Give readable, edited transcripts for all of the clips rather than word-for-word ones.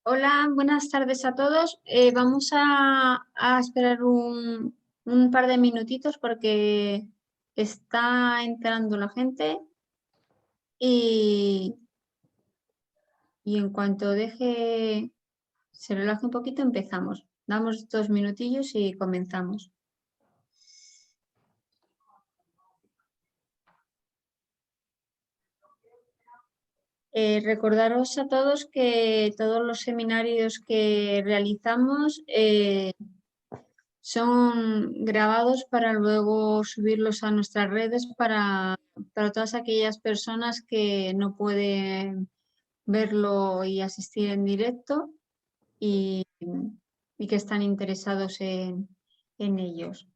Hola, buenas tardes a todos. Vamos a esperar un par de minutitos porque está entrando la gente y, y en cuanto se relaje un poquito empezamos. Damos 2 minutillos y comenzamos. Recordaros a todos que todos los seminarios que realizamos son grabados para luego subirlos a nuestras redes para todas aquellas personas que no pueden verlo y asistir en directo y, y que están interesados en ellos.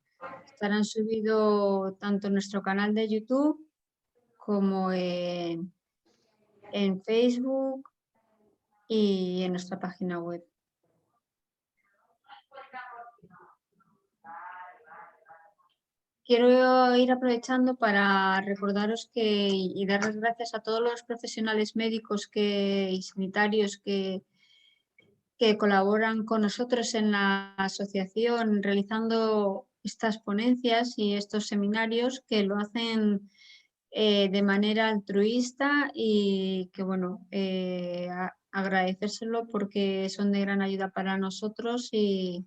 Estarán subidos tanto en nuestro canal de YouTube como en Facebook y en nuestra página web. Quiero ir aprovechando para recordaros y dar las gracias a todos los profesionales médicos y sanitarios que colaboran con nosotros en la asociación realizando estas ponencias y estos seminarios que lo hacen de manera altruista y que bueno, agradecérselo porque son de gran ayuda para nosotros y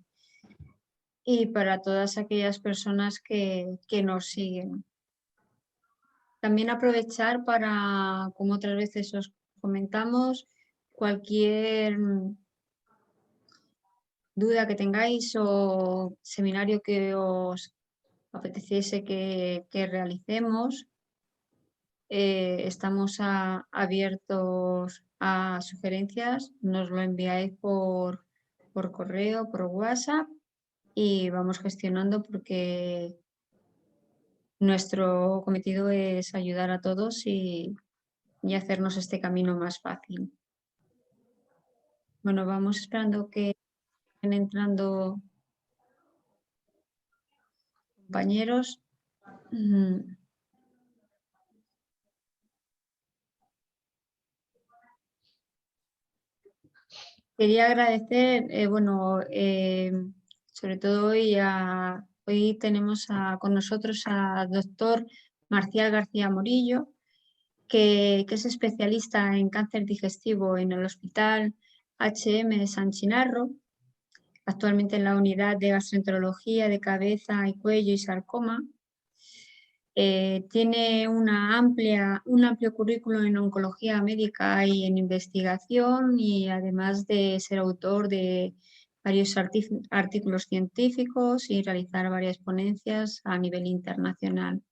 para todas aquellas personas que nos siguen. También aprovechar para, como otras veces os comentamos, cualquier duda que tengáis o seminario que os apeteciese que realicemos, estamos abiertos a sugerencias, nos lo enviáis por correo, por WhatsApp y vamos gestionando porque nuestro cometido es ayudar a todos y hacernos este camino más fácil. Bueno, vamos esperando que vayan entrando compañeros. Quería agradecer, sobre todo hoy tenemos con nosotros al doctor Marcial García Morillo, que es especialista en cáncer digestivo en el Hospital HM de San Chinarro, actualmente en la unidad de gastroenterología de cabeza y cuello y sarcoma. Tiene un amplio currículum en oncología médica y en investigación y además de ser autor de varios artículos científicos y realizar varias ponencias a nivel internacional.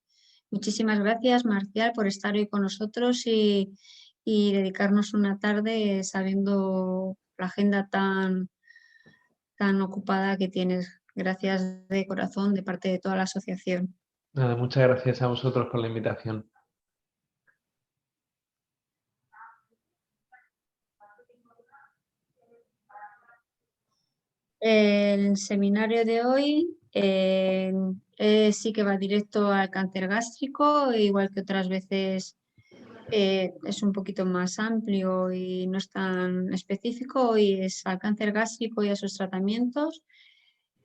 Muchísimas gracias, Marcial, por estar hoy con nosotros y dedicarnos una tarde sabiendo la agenda tan ocupada que tienes. Gracias de corazón de parte de toda la asociación. Nada, muchas gracias a vosotros por la invitación. El seminario de hoy sí que va directo al cáncer gástrico, igual que otras veces es un poquito más amplio y no es tan específico. Hoy es al cáncer gástrico y a sus tratamientos.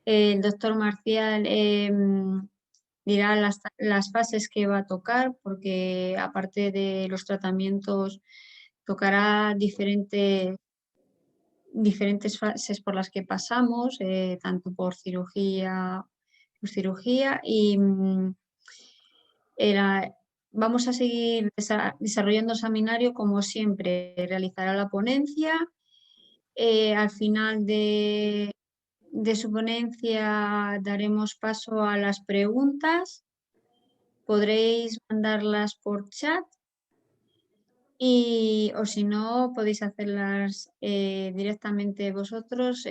El doctor Marcial dirá las fases que va a tocar, porque aparte de los tratamientos, tocará diferentes fases por las que pasamos, tanto por cirugía y vamos a seguir desarrollando el seminario como siempre. Realizará la ponencia. Al final de su ponencia daremos paso a las preguntas. Podréis mandarlas por chat o si no, podéis hacerlas directamente vosotros.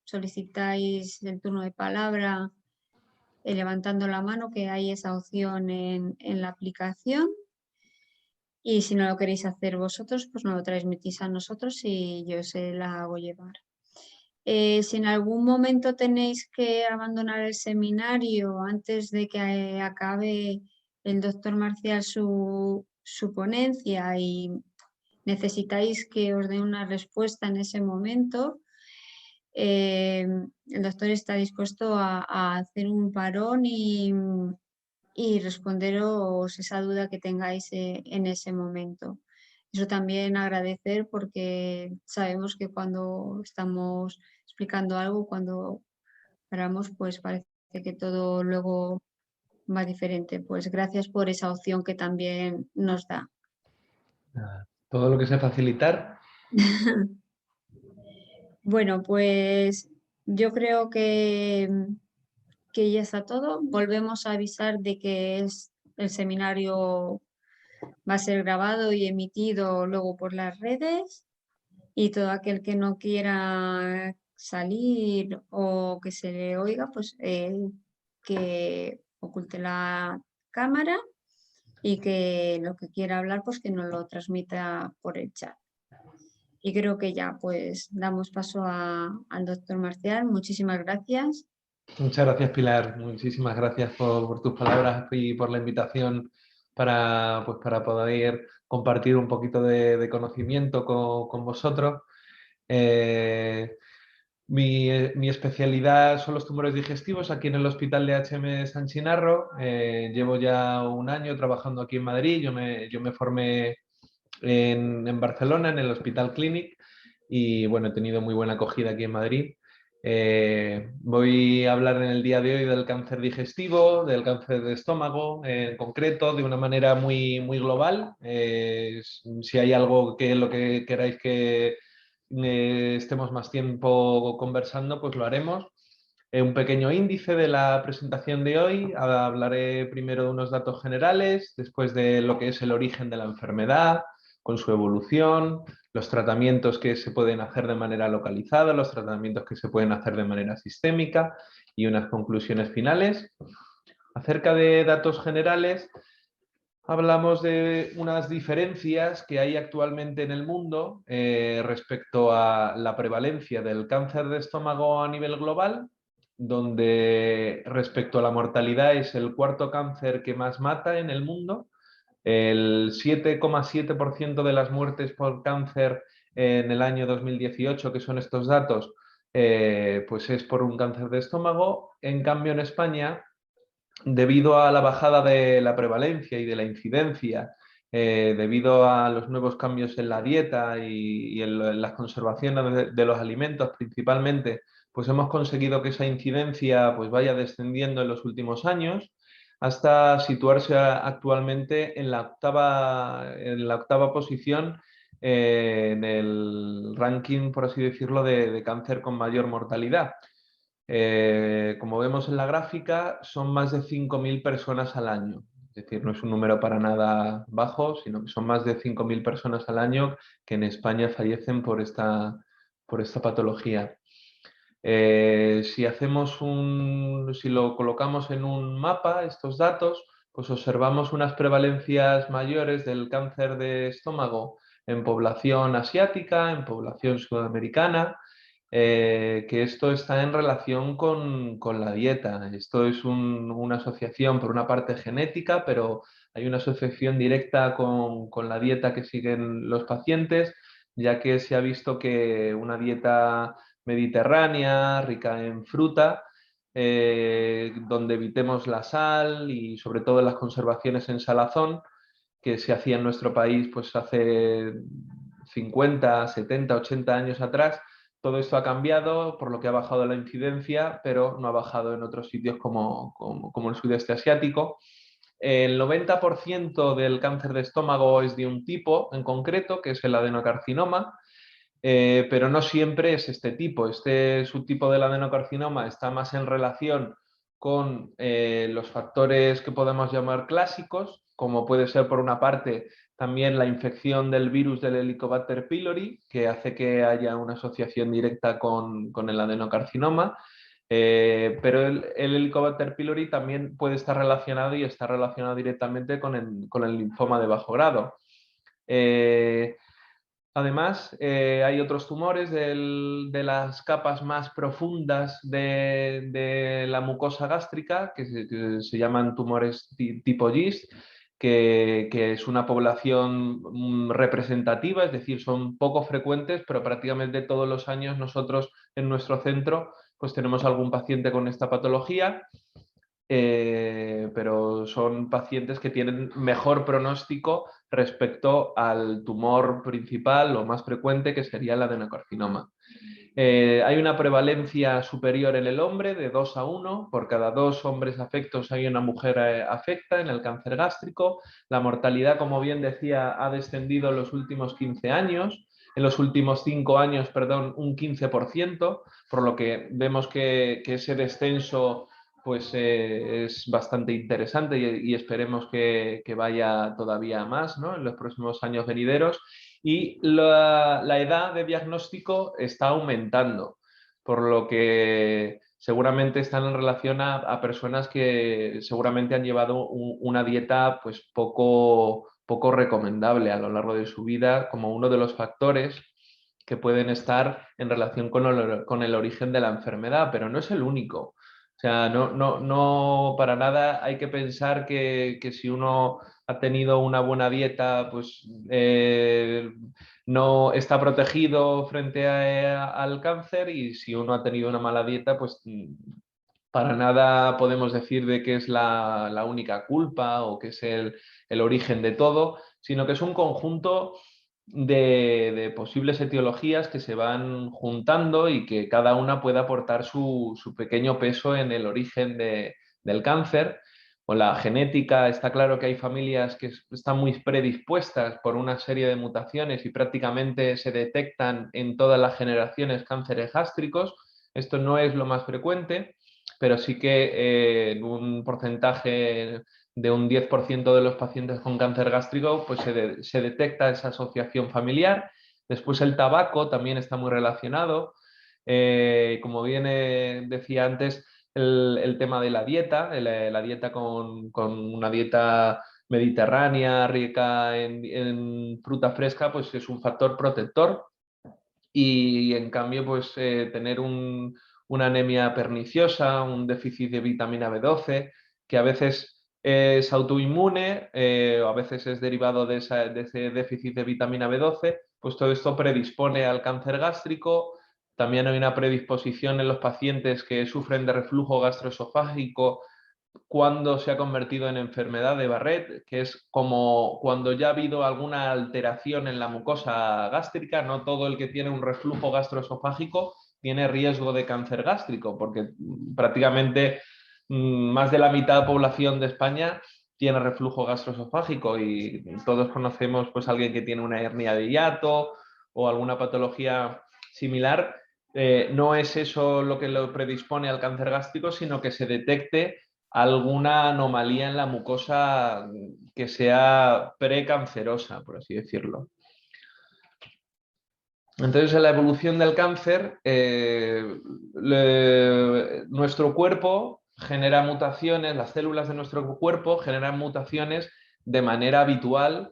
Solicitáis el turno de palabra levantando la mano, que hay esa opción en la aplicación. Y si no lo queréis hacer vosotros, pues nos lo transmitís a nosotros y yo se la hago llevar. Si en algún momento tenéis que abandonar el seminario antes de que acabe el doctor Marcial su ponencia y necesitáis que os dé una respuesta en ese momento, el doctor está dispuesto a hacer un parón y responderos esa duda que tengáis en ese momento. Eso también agradecer porque sabemos que cuando estamos explicando algo, cuando paramos, pues parece que todo luego va diferente. Pues gracias por esa opción que también nos da. Nada, todo lo que sea facilitar. Bueno, pues yo creo que ya está todo. Volvemos a avisar de que el seminario va a ser grabado y emitido luego por las redes y todo aquel que no quiera salir o que se le oiga, pues que oculte la cámara y que lo que quiera hablar, pues que nos lo transmita por el chat. Y creo que ya pues damos paso al doctor Marcial. Muchísimas gracias. Muchas gracias, Pilar. Muchísimas gracias por tus palabras y por la invitación para, pues, para poder compartir un poquito de conocimiento con vosotros. Mi especialidad son los tumores digestivos aquí en el Hospital de HM San Chinarro. Llevo ya un año trabajando aquí en Madrid. Yo me formé en Barcelona, en el Hospital Clínic, y bueno, he tenido muy buena acogida aquí en Madrid. Voy a hablar en el día de hoy del cáncer digestivo, del cáncer de estómago, en concreto, de una manera muy global. Si hay algo que lo que queráis que estemos más tiempo conversando, pues lo haremos. Un pequeño índice de la presentación de hoy. Hablaré primero de unos datos generales, después de lo que es el origen de la enfermedad, con su evolución, los tratamientos que se pueden hacer de manera localizada, los tratamientos que se pueden hacer de manera sistémica y unas conclusiones finales. Acerca de datos generales, hablamos de unas diferencias que hay actualmente en el mundo respecto a la prevalencia del cáncer de estómago a nivel global, donde respecto a la mortalidad es el cuarto cáncer que más mata en el mundo. El 7,7% de las muertes por cáncer en el año 2018, que son estos datos, pues es por un cáncer de estómago. En cambio, en España, debido a la bajada de la prevalencia y de la incidencia, debido a los nuevos cambios en la dieta y en las conservaciones de los alimentos principalmente, pues hemos conseguido que esa incidencia pues vaya descendiendo en los últimos años hasta situarse actualmente en la octava posición en el ranking, por así decirlo, de cáncer con mayor mortalidad. Como vemos en la gráfica, son más de 5.000 personas al año. Es decir, no es un número para nada bajo, sino que son más de 5.000 personas al año que en España fallecen por esta patología. Si lo colocamos en un mapa, estos datos, pues observamos unas prevalencias mayores del cáncer de estómago en población asiática, en población sudamericana, que esto está en relación con la dieta. Esto es una asociación por una parte genética, pero hay una asociación directa con la dieta que siguen los pacientes, ya que se ha visto que una dieta mediterránea, rica en fruta, donde evitemos la sal y sobre todo las conservaciones en salazón, que se hacía en nuestro país pues hace 50, 70, 80 años atrás. Todo esto ha cambiado, por lo que ha bajado la incidencia, pero no ha bajado en otros sitios como el sudeste asiático. El 90% del cáncer de estómago es de un tipo en concreto, que es el adenocarcinoma, pero no siempre es este tipo. Este subtipo del adenocarcinoma está más en relación con los factores que podemos llamar clásicos, como puede ser por una parte también la infección del virus del Helicobacter pylori, que hace que haya una asociación directa con el adenocarcinoma. Pero el Helicobacter pylori también puede estar relacionado y está relacionado directamente con el linfoma de bajo grado. Además, hay otros tumores de las capas más profundas de la mucosa gástrica que se llaman tumores tipo GIST, que es una población representativa, es decir, son poco frecuentes, pero prácticamente todos los años nosotros en nuestro centro pues tenemos algún paciente con esta patología, pero son pacientes que tienen mejor pronóstico respecto al tumor principal o más frecuente, que sería el adenocarcinoma. Hay una prevalencia superior en el hombre de 2 a 1. Por cada 2 hombres afectos hay una mujer afecta en el cáncer gástrico. La mortalidad, como bien decía, ha descendido en los últimos 15 años. En los últimos 5 años, perdón, un 15%, por lo que vemos que ese descenso pues, es bastante interesante y esperemos que vaya todavía más, ¿no?, en los próximos años venideros. Y la edad de diagnóstico está aumentando, por lo que seguramente están en relación a personas que seguramente han llevado una dieta pues poco recomendable a lo largo de su vida, como uno de los factores que pueden estar en relación con el origen de la enfermedad, pero no es el único. O sea, no para nada hay que pensar que si uno ha tenido una buena dieta, pues no está protegido frente al cáncer, y si uno ha tenido una mala dieta, pues para nada podemos decir de que es la única culpa o que es el origen de todo, sino que es un conjunto de posibles etiologías que se van juntando y que cada una puede aportar su pequeño peso en el origen del cáncer. Con la genética está claro que hay familias que están muy predispuestas por una serie de mutaciones y prácticamente se detectan en todas las generaciones cánceres gástricos. Esto no es lo más frecuente, pero sí que en un porcentaje de un 10% de los pacientes con cáncer gástrico pues se detecta esa asociación familiar. Después el tabaco también está muy relacionado. Como bien decía antes, el tema de la dieta, la dieta con una dieta mediterránea, rica en fruta fresca, pues es un factor protector. Y en cambio, pues tener una anemia perniciosa, un déficit de vitamina B12, que a veces es autoinmune o a veces es derivado de ese déficit de vitamina B12, pues todo esto predispone al cáncer gástrico. También hay una predisposición en los pacientes que sufren de reflujo gastroesofágico cuando se ha convertido en enfermedad de Barrett, que es como cuando ya ha habido alguna alteración en la mucosa gástrica. No todo el que tiene un reflujo gastroesofágico tiene riesgo de cáncer gástrico, porque prácticamente más de la mitad de la población de España tiene reflujo gastroesofágico, y todos conocemos pues a alguien que tiene una hernia de hiato o alguna patología similar. No es eso lo que lo predispone al cáncer gástrico, sino que se detecte alguna anomalía en la mucosa que sea precancerosa, por así decirlo. Entonces, en la evolución del cáncer, nuestro cuerpo genera mutaciones, las células de nuestro cuerpo generan mutaciones de manera habitual,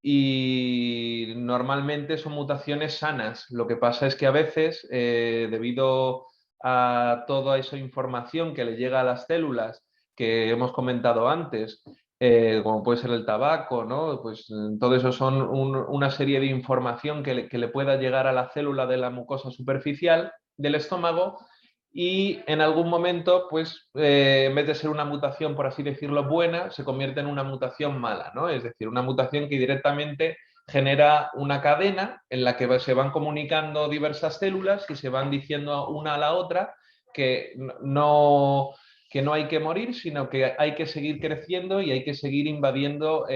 y normalmente son mutaciones sanas. Lo que pasa es que a veces, debido a toda esa información que le llega a las células que hemos comentado antes, como puede ser el tabaco, ¿no? Pues todo eso son una serie de información que le pueda llegar a la célula de la mucosa superficial del estómago, y en algún momento, pues en vez de ser una mutación, por así decirlo, buena, se convierte en una mutación mala, ¿no? Es decir, una mutación que directamente genera una cadena en la que se van comunicando diversas células y se van diciendo una a la otra que no hay que morir, sino que hay que seguir creciendo y hay que seguir invadiendo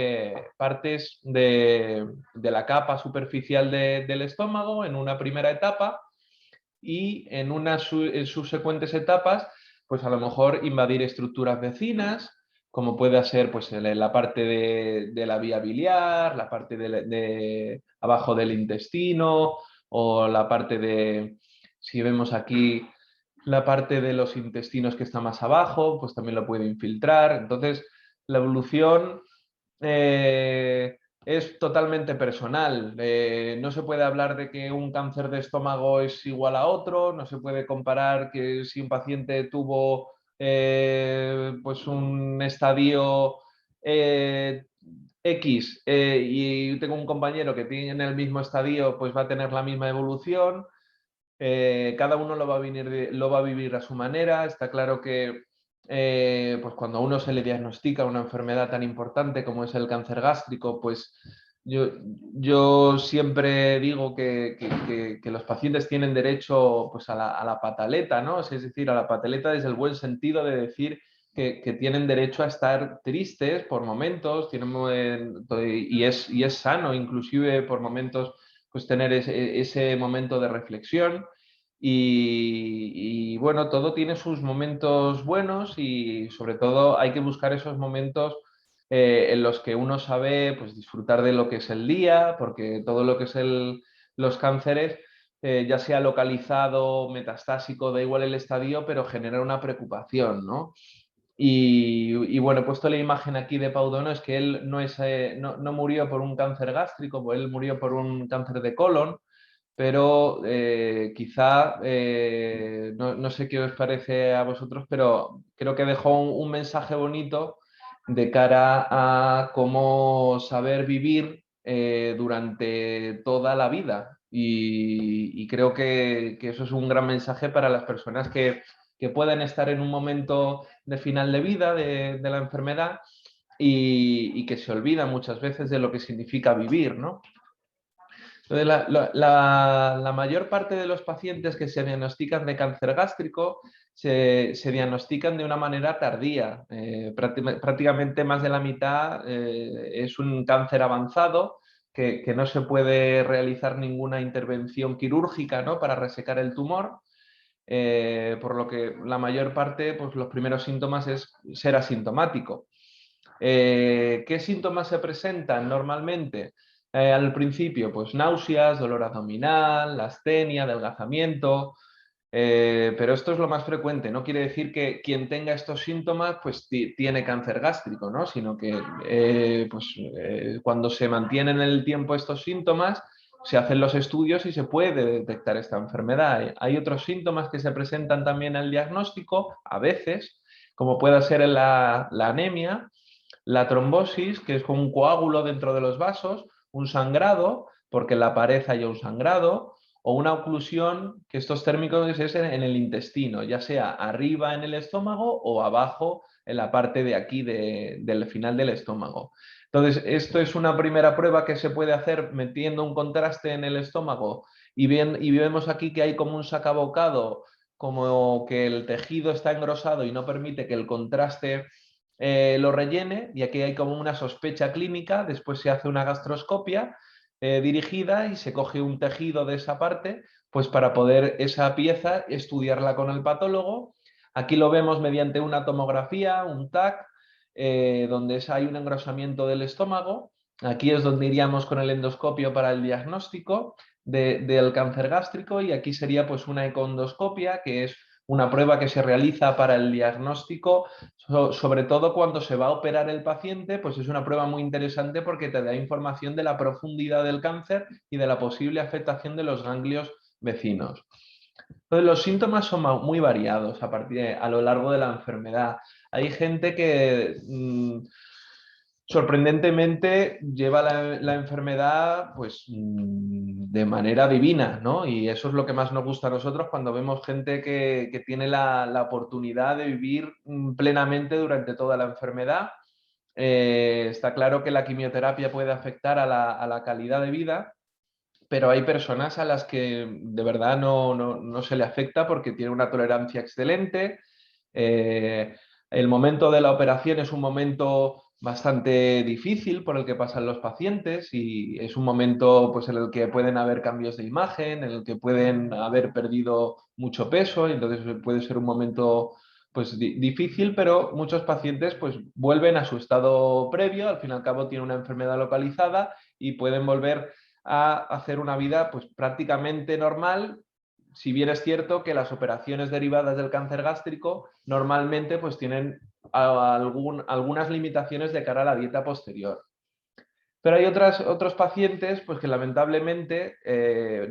partes de la capa superficial del estómago en una primera etapa, y en subsecuentes etapas, pues a lo mejor invadir estructuras vecinas, como puede ser pues, la parte de la vía biliar, la parte de abajo del intestino, o la parte de, si vemos aquí, la parte de los intestinos que está más abajo, pues también lo puede infiltrar. Entonces, la evolución es totalmente personal. No se puede hablar de que un cáncer de estómago es igual a otro, no se puede comparar que si un paciente tuvo pues un estadio X y tengo un compañero que tiene el mismo estadio, pues va a tener la misma evolución. Cada uno lo va a vivir a su manera. Está claro que pues cuando a uno se le diagnostica una enfermedad tan importante como es el cáncer gástrico, pues yo siempre digo que los pacientes tienen derecho pues a la pataleta, ¿no? Es decir, a la pataleta desde el buen sentido de decir que tienen derecho a estar tristes por momentos, y es sano inclusive por momentos pues tener ese momento de reflexión. Y bueno, todo tiene sus momentos buenos y sobre todo hay que buscar esos momentos en los que uno sabe pues, disfrutar de lo que es el día, porque todo lo que es los cánceres, ya sea localizado, metastásico, da igual el estadio, pero genera una preocupación, ¿no? Y bueno, he puesto la imagen aquí de Pau Dono, es que él no murió por un cáncer gástrico, pues él murió por un cáncer de colon, pero quizá, no sé qué os parece a vosotros, pero creo que dejó un mensaje bonito de cara a cómo saber vivir durante toda la vida. Y creo que eso es un gran mensaje para las personas que pueden estar en un momento de final de vida de la enfermedad y que se olvidan muchas veces de lo que significa vivir, ¿no? Entonces, la mayor parte de los pacientes que se diagnostican de cáncer gástrico se diagnostican de una manera tardía. Prácticamente más de la mitad es un cáncer avanzado que no se puede realizar ninguna intervención quirúrgica, ¿no? Para resecar el tumor. Por lo que la mayor parte, pues los primeros síntomas es ser asintomático. ¿Qué síntomas se presentan normalmente? Al principio, pues náuseas, dolor abdominal, astenia, adelgazamiento, pero esto es lo más frecuente. No quiere decir que quien tenga estos síntomas pues tiene cáncer gástrico, ¿no? Sino que cuando se mantienen en el tiempo estos síntomas, se hacen los estudios y se puede detectar esta enfermedad. Hay otros síntomas que se presentan también al diagnóstico, a veces, como puede ser la anemia, la trombosis, que es como un coágulo dentro de los vasos, un sangrado, porque en la pared haya un sangrado, o una oclusión, que estos térmicos es en el intestino, ya sea arriba en el estómago o abajo en la parte de aquí del final del estómago. Entonces, esto es una primera prueba que se puede hacer metiendo un contraste en el estómago y vemos aquí que hay como un sacabocado, como que el tejido está engrosado y no permite que el contraste lo rellene, y aquí hay como una sospecha clínica. Después se hace una gastroscopia dirigida y se coge un tejido de esa parte pues para poder esa pieza estudiarla con el patólogo. Aquí lo vemos mediante una tomografía, un TAC, donde hay un engrosamiento del estómago. Aquí es donde iríamos con el endoscopio para el diagnóstico del cáncer gástrico, y aquí sería pues una econdoscopia, que es una prueba que se realiza para el diagnóstico, sobre todo cuando se va a operar el paciente, pues es una prueba muy interesante porque te da información de la profundidad del cáncer y de la posible afectación de los ganglios vecinos. Entonces, los síntomas son muy variados a lo largo de la enfermedad. Hay gente que sorprendentemente lleva la enfermedad pues de manera divina, ¿no? Y eso es lo que más nos gusta a nosotros cuando vemos gente que tiene la oportunidad de vivir plenamente durante toda la enfermedad. Está claro que la quimioterapia puede afectar a la calidad de vida, pero hay personas a las que de verdad no se le afecta porque tiene una tolerancia excelente. Eh, el momento de la operación es un momento bastante difícil por el que pasan los pacientes, y es un momento pues, en el que pueden haber cambios de imagen, en el que pueden haber perdido mucho peso, y entonces puede ser un momento pues, difícil, pero muchos pacientes pues, vuelven a su estado previo. Al fin y al cabo tienen una enfermedad localizada y pueden volver a hacer una vida pues, prácticamente normal. Si bien es cierto que las operaciones derivadas del cáncer gástrico normalmente pues, tienen algunas limitaciones de cara a la dieta posterior. Pero hay otros pacientes pues, que lamentablemente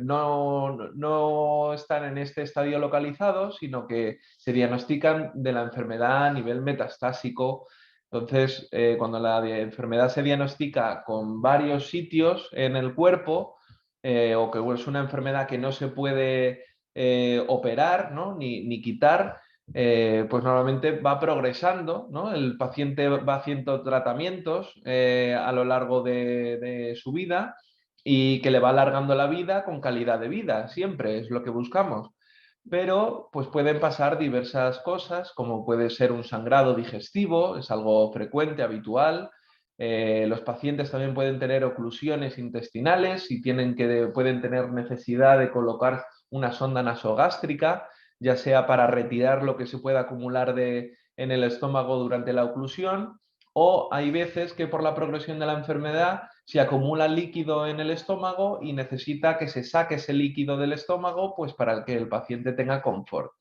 no están en este estadio localizado, sino que se diagnostican de la enfermedad a nivel metastásico, Entonces, cuando la enfermedad se diagnostica con varios sitios en el cuerpo, o que es una enfermedad que no se puede operar, ¿no? ni quitar, pues normalmente va progresando, ¿no? El paciente va haciendo tratamientos a lo largo de su vida y que le va alargando la vida con calidad de vida, siempre es lo que buscamos. Pero pues pueden pasar diversas cosas, como puede ser un sangrado digestivo, es algo frecuente, habitual. Los pacientes también pueden tener oclusiones intestinales y pueden tener necesidad de colocar una sonda nasogástrica, ya sea para retirar lo que se pueda acumular en el estómago durante la oclusión, o hay veces que por la progresión de la enfermedad se acumula líquido en el estómago y necesita que se saque ese líquido del estómago, pues para que el paciente tenga confort.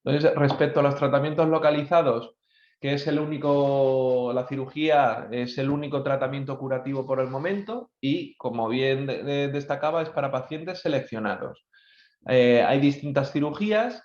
Entonces, respecto a los tratamientos localizados, que es la cirugía es el único tratamiento curativo por el momento y, como bien destacaba, es para pacientes seleccionados. Hay distintas cirugías,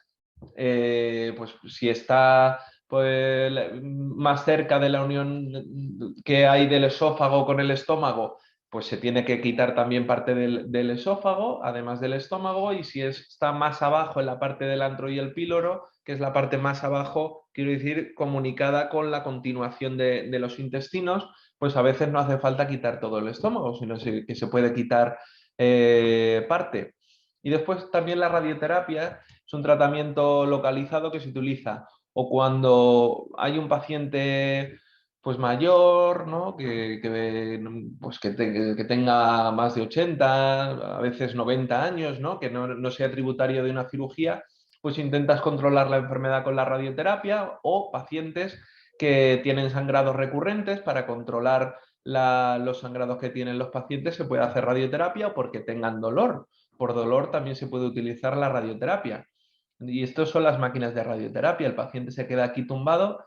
pues si está pues, más cerca de la unión que hay del esófago con el estómago, pues se tiene que quitar también parte del esófago, además del estómago, y si está más abajo en la parte del antro y el píloro, que es la parte más abajo, quiero decir, comunicada con la continuación de los intestinos, pues a veces no hace falta quitar todo el estómago, sino que se puede quitar parte. Y después también la radioterapia es un tratamiento localizado que se utiliza o cuando hay un paciente pues mayor, ¿no? Pues que tenga más de 80, a veces 90 años, ¿no? Que no sea tributario de una cirugía, pues intentas controlar la enfermedad con la radioterapia, o pacientes que tienen sangrados recurrentes. Para controlar los sangrados que tienen los pacientes se puede hacer radioterapia, o porque tengan dolor. Por dolor también se puede utilizar la radioterapia. Y estas son las máquinas de radioterapia. El paciente se queda aquí tumbado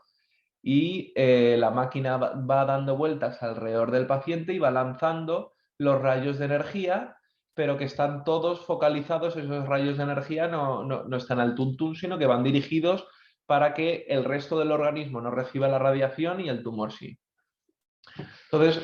y la máquina va dando vueltas alrededor del paciente y va lanzando los rayos de energía, pero que están todos focalizados. Esos rayos de energía no están al tuntún, sino que van dirigidos para que el resto del organismo no reciba la radiación y el tumor sí. Entonces,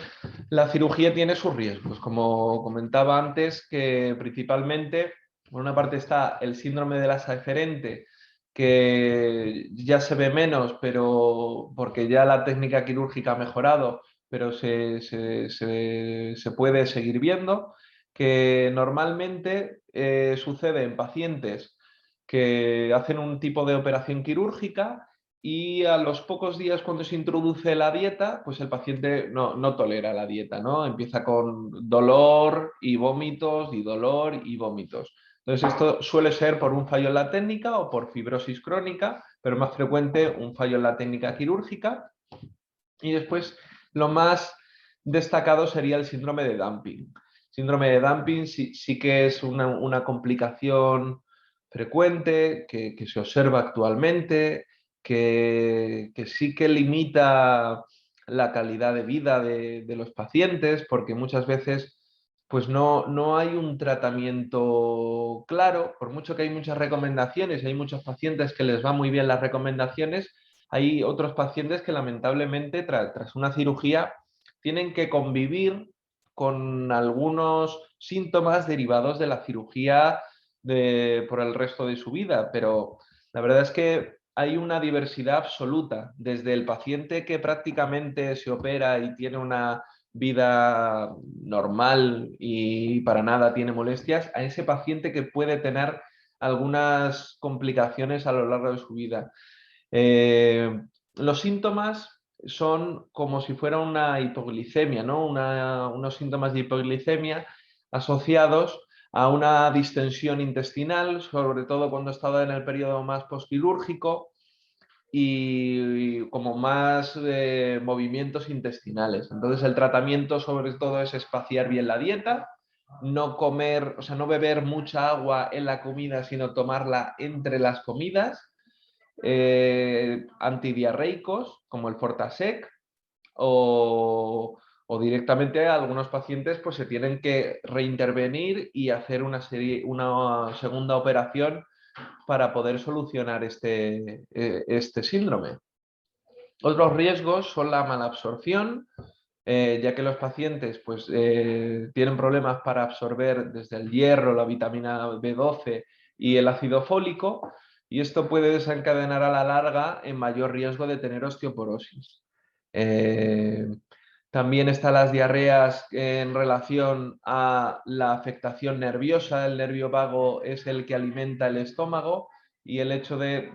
la cirugía tiene sus riesgos, como comentaba antes, que principalmente, por una parte está el síndrome del asa eferente, que ya se ve menos, pero porque ya la técnica quirúrgica ha mejorado, pero se puede seguir viendo, que normalmente sucede en pacientes que hacen un tipo de operación quirúrgica y a los pocos días, cuando se introduce la dieta, pues el paciente no tolera la dieta, ¿no? Empieza con dolor y vómitos, y dolor y vómitos. Entonces, esto suele ser por un fallo en la técnica o por fibrosis crónica, pero más frecuente un fallo en la técnica quirúrgica. Y después, lo más destacado sería el síndrome de dumping. Síndrome de dumping sí que es una complicación frecuente que se observa actualmente, que sí que limita la calidad de vida de los pacientes, porque muchas veces pues no hay un tratamiento claro. Por mucho que hay muchas recomendaciones, hay muchos pacientes que les va muy bien las recomendaciones, hay otros pacientes que lamentablemente tras una cirugía tienen que convivir con algunos síntomas derivados de la cirugía por el resto de su vida, pero la verdad es que hay una diversidad absoluta, desde el paciente que prácticamente se opera y tiene una vida normal y para nada tiene molestias, a ese paciente que puede tener algunas complicaciones a lo largo de su vida. Los síntomas son como si fuera una hipoglicemia, ¿no? Unos síntomas de hipoglicemia asociados a una distensión intestinal, sobre todo cuando estaba en el periodo más postquirúrgico, y como más movimientos intestinales. Entonces, el tratamiento sobre todo es espaciar bien la dieta, no comer, o sea, no beber mucha agua en la comida, sino tomarla entre las comidas, antidiarreicos como el Fortasec, o directamente a algunos pacientes pues se tienen que reintervenir y hacer una segunda operación para poder solucionar este síndrome. Otros riesgos son la malabsorción, ya que los pacientes pues, tienen problemas para absorber desde el hierro, la vitamina B12 y el ácido fólico, y esto puede desencadenar a la larga en mayor riesgo de tener osteoporosis. También están las diarreas en relación a la afectación nerviosa. El nervio vago es el que alimenta el estómago y el hecho de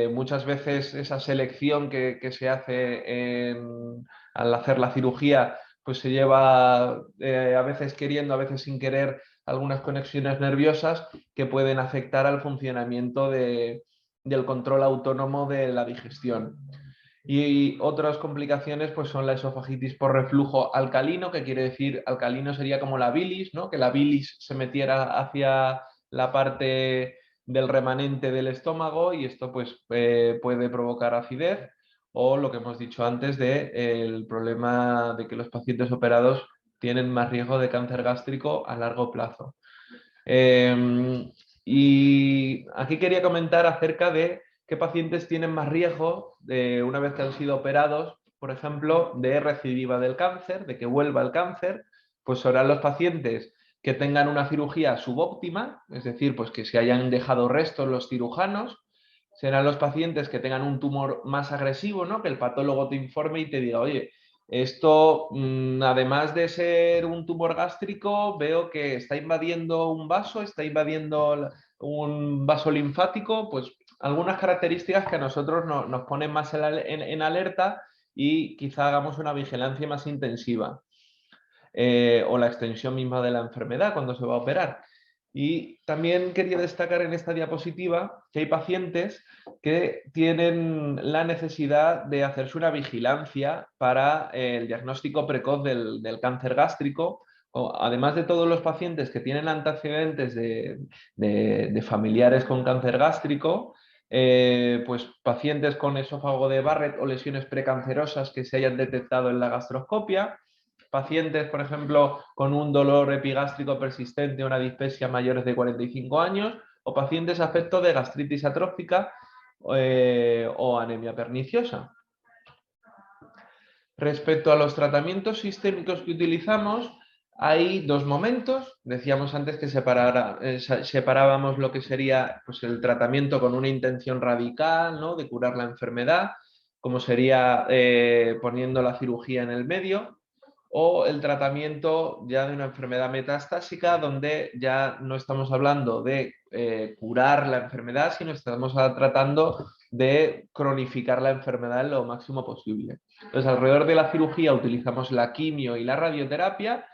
muchas veces esa selección que se hace al hacer la cirugía, pues se lleva a veces queriendo, a veces sin querer, algunas conexiones nerviosas que pueden afectar al funcionamiento del control autónomo de la digestión. Y otras complicaciones pues son la esofagitis por reflujo alcalino, que quiere decir, alcalino sería como la bilis, ¿no? Que la bilis se metiera hacia la parte del remanente del estómago y esto pues puede provocar acidez, o lo que hemos dicho antes el problema de que los pacientes operados tienen más riesgo de cáncer gástrico a largo plazo. Y aquí quería comentar acerca de qué pacientes tienen más riesgo de, una vez que han sido operados, por ejemplo, de recidiva del cáncer, de que vuelva el cáncer, pues serán los pacientes que tengan una cirugía subóptima, es decir, pues que se hayan dejado restos los cirujanos, serán los pacientes que tengan un tumor más agresivo, ¿no? Que el patólogo te informe y te diga, oye, esto, además de ser un tumor gástrico, veo que está invadiendo un vaso, está invadiendo un vaso linfático, pues algunas características que a nosotros nos ponen más en alerta y quizá hagamos una vigilancia más intensiva. O la extensión misma de la enfermedad cuando se va a operar. Y también quería destacar en esta diapositiva que hay pacientes que tienen la necesidad de hacerse una vigilancia para el diagnóstico precoz del cáncer gástrico, además de todos los pacientes que tienen antecedentes de familiares con cáncer gástrico, pues pacientes con esófago de Barrett o lesiones precancerosas que se hayan detectado en la gastroscopia, pacientes, por ejemplo, con un dolor epigástrico persistente o una dispepsia mayores de 45 años, o pacientes afectos de gastritis atrófica o anemia perniciosa. Respecto a los tratamientos sistémicos que utilizamos, hay dos momentos. Decíamos antes que separábamos lo que sería pues, el tratamiento con una intención radical, ¿no? De curar la enfermedad, como sería poniendo la cirugía en el medio, o el tratamiento ya de una enfermedad metastásica, donde ya no estamos hablando de curar la enfermedad, sino estamos tratando de cronificar la enfermedad lo máximo posible. Entonces, alrededor de la cirugía utilizamos la quimio y la radioterapia.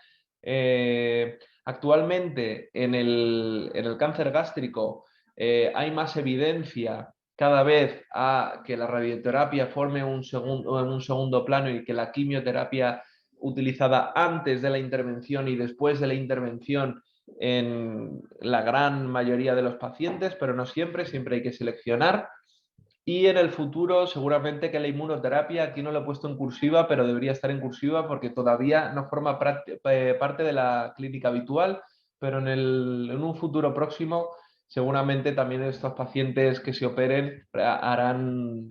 Actualmente en el cáncer gástrico hay más evidencia cada vez a que la radioterapia forme un segundo plano y que la quimioterapia utilizada antes de la intervención y después de la intervención en la gran mayoría de los pacientes, pero no siempre, siempre hay que seleccionar. Y en el futuro, seguramente que la inmunoterapia, aquí no lo he puesto en cursiva, pero debería estar en cursiva porque todavía no forma parte de la clínica habitual, pero en un futuro próximo, seguramente también estos pacientes que se operen harán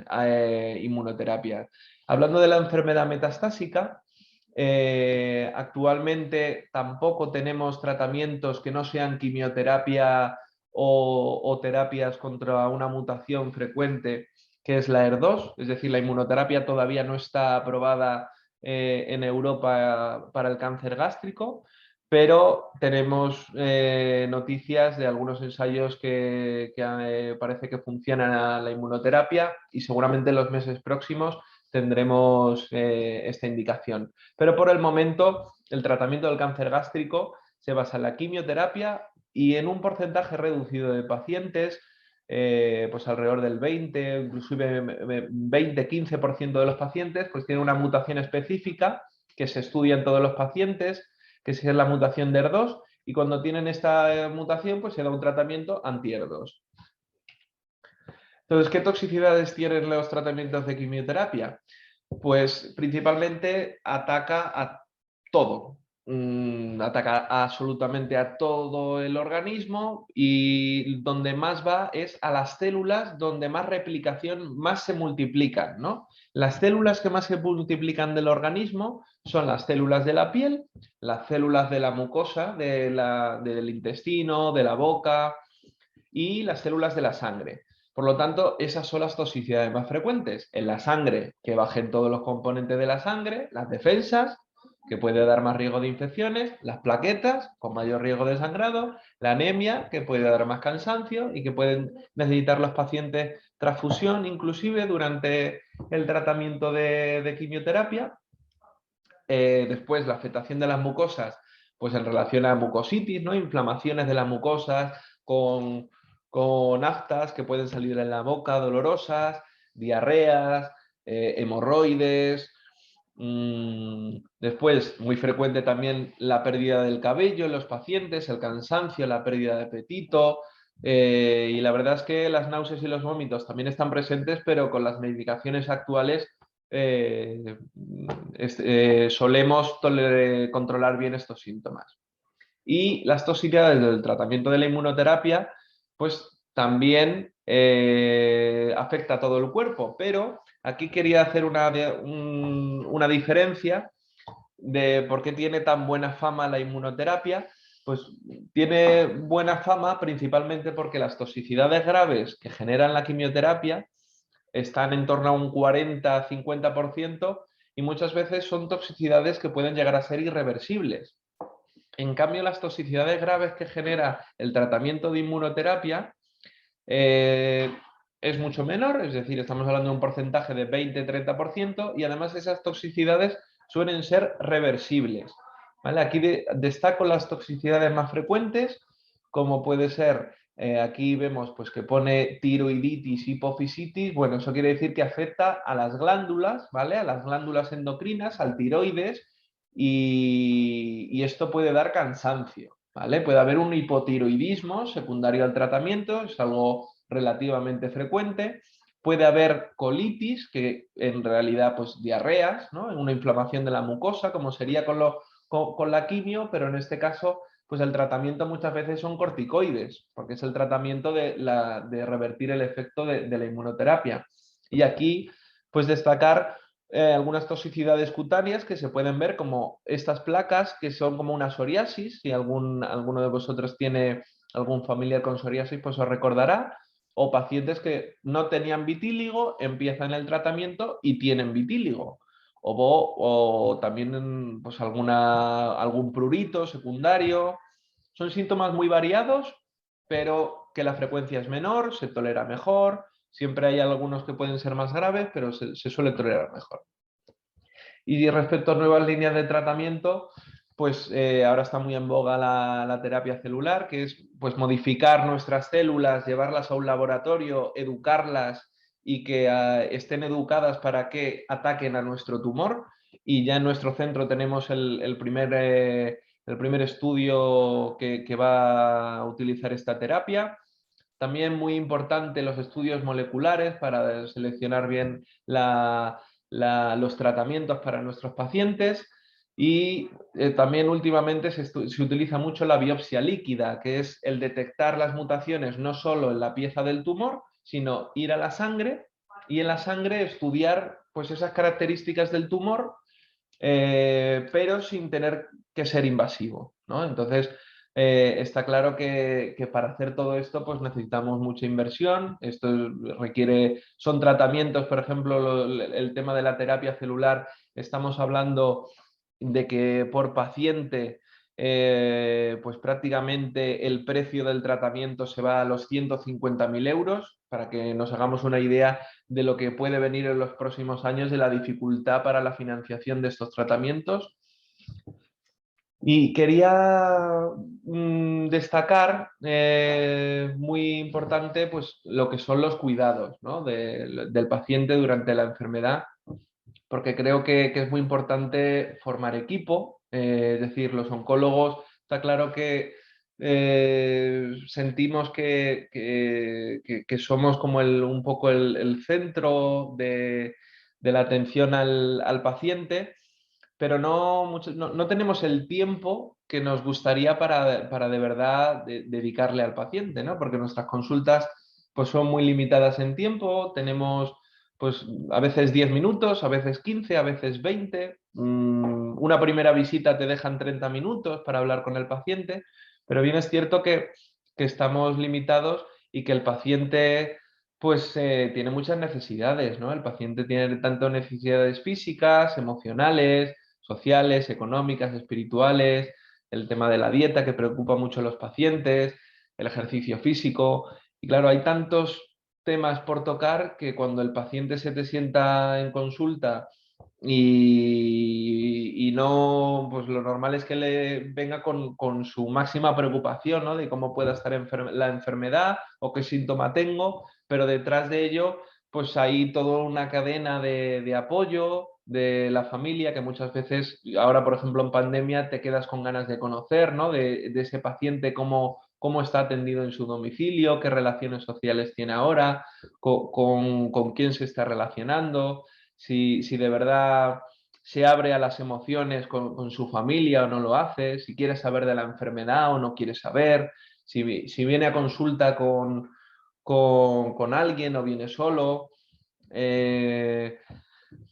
inmunoterapia. Hablando de la enfermedad metastásica, actualmente tampoco tenemos tratamientos que no sean quimioterapia o terapias contra una mutación frecuente que es la ER2, es decir, la inmunoterapia todavía no está aprobada en Europa para el cáncer gástrico, pero tenemos noticias de algunos ensayos que parece que funcionan la inmunoterapia y seguramente en los meses próximos tendremos esta indicación. Pero por el momento, el tratamiento del cáncer gástrico se basa en la quimioterapia y en un porcentaje reducido de pacientes, pues alrededor del 20, inclusive 20-15% de los pacientes, pues tienen una mutación específica que se estudia en todos los pacientes, que es la mutación de ER2, y cuando tienen esta mutación, pues se da un tratamiento anti-ER2. Entonces, ¿qué toxicidades tienen los tratamientos de quimioterapia? Pues principalmente ataca a todo. ataca absolutamente a todo el organismo y donde más va es a las células donde más replicación, más se multiplican, ¿no? Las células que más se multiplican del organismo son las células de la piel, las células de la mucosa, del intestino, de la boca y las células de la sangre. Por lo tanto, esas son las toxicidades más frecuentes. En la sangre, que bajen todos los componentes de la sangre, las defensas, que puede dar más riesgo de infecciones, las plaquetas, con mayor riesgo de sangrado, la anemia, que puede dar más cansancio y que pueden necesitar los pacientes transfusión, inclusive durante el tratamiento de quimioterapia. Después, la afectación de las mucosas, pues en relación a mucositis, ¿no? Inflamaciones de las mucosas con aftas que pueden salir en la boca, dolorosas, diarreas, hemorroides. Después, muy frecuente también la pérdida del cabello en los pacientes, el cansancio, la pérdida de apetito. Y la verdad es que las náuseas y los vómitos también están presentes, pero con las medicaciones actuales solemos controlar bien estos síntomas. Y las toxicidades del tratamiento de la inmunoterapia, pues también afecta a todo el cuerpo, pero aquí quería hacer una diferencia de por qué tiene tan buena fama la inmunoterapia. Pues tiene buena fama principalmente porque las toxicidades graves que generan la quimioterapia están en torno a un 40-50% y muchas veces son toxicidades que pueden llegar a ser irreversibles. En cambio, las toxicidades graves que genera el tratamiento de inmunoterapia es mucho menor, es decir, estamos hablando de un porcentaje de 20-30% y además esas toxicidades suelen ser reversibles. ¿Vale? Aquí destaco las toxicidades más frecuentes, como puede ser, aquí vemos pues, que pone tiroiditis, hipofisitis. Bueno, eso quiere decir que afecta a las glándulas, ¿vale? A las glándulas endocrinas, al tiroides, y esto puede dar cansancio, ¿vale? Puede haber un hipotiroidismo secundario al tratamiento, es algo relativamente frecuente. Puede haber colitis, que en realidad pues diarreas, ¿no? Una inflamación de la mucosa, como sería con la quimio, pero en este caso pues el tratamiento muchas veces son corticoides, porque es el tratamiento de revertir el efecto de la inmunoterapia. Y aquí pues destacar algunas toxicidades cutáneas que se pueden ver como estas placas que son como una psoriasis. Si alguno de vosotros tiene algún familiar con psoriasis, pues os recordará. O pacientes que no tenían vitíligo, empiezan el tratamiento y tienen vitíligo. O también pues algún prurito secundario. Son síntomas muy variados, pero que la frecuencia es menor, se tolera mejor. Siempre hay algunos que pueden ser más graves, pero se suele tolerar mejor. Y respecto a nuevas líneas de tratamiento, pues ahora está muy en boga la terapia celular, que es pues modificar nuestras células, llevarlas a un laboratorio, educarlas y que estén educadas para que ataquen a nuestro tumor. Y ya en nuestro centro tenemos el primer estudio que va a utilizar esta terapia. También muy importante los estudios moleculares para seleccionar bien los tratamientos para nuestros pacientes. Y también últimamente se utiliza mucho la biopsia líquida, que es el detectar las mutaciones no solo en la pieza del tumor, sino ir a la sangre y en la sangre estudiar pues, esas características del tumor, pero sin tener que ser invasivo, ¿no? Entonces, está claro que para hacer todo esto pues necesitamos mucha inversión. Esto son tratamientos, por ejemplo, el tema de la terapia celular, estamos hablando de que por paciente pues prácticamente el precio del tratamiento se va a los 150.000 euros, para que nos hagamos una idea de lo que puede venir en los próximos años, de la dificultad para la financiación de estos tratamientos. Y quería destacar, muy importante, pues lo que son los cuidados, ¿no? del paciente durante la enfermedad, porque creo que es muy importante formar equipo, es decir, los oncólogos, está claro que sentimos que somos como un poco el centro de la atención al paciente, pero no tenemos el tiempo que nos gustaría para de verdad dedicarle al paciente, ¿no? Porque nuestras consultas pues, son muy limitadas en tiempo, tenemos pues, a veces 10 minutos, a veces 15, a veces 20. Una primera visita te dejan 30 minutos para hablar con el paciente, pero bien es cierto que estamos limitados y que el paciente pues tiene muchas necesidades, ¿no? El paciente tiene tanto necesidades físicas, emocionales, sociales, económicas, espirituales, el tema de la dieta que preocupa mucho a los pacientes, el ejercicio físico. Y claro, hay tantos temas por tocar que cuando el paciente se te sienta en consulta y no, pues lo normal es que le venga con su máxima preocupación, ¿no? De cómo pueda estar la enfermedad o qué síntoma tengo, pero detrás de ello, pues hay toda una cadena de apoyo de la familia que muchas veces, ahora por ejemplo en pandemia, te quedas con ganas de conocer, ¿no? De ese paciente, cómo está atendido en su domicilio, qué relaciones sociales tiene ahora, con quién se está relacionando, si de verdad se abre a las emociones con su familia o no lo hace, si quiere saber de la enfermedad o no quiere saber, si viene a consulta con alguien o viene solo.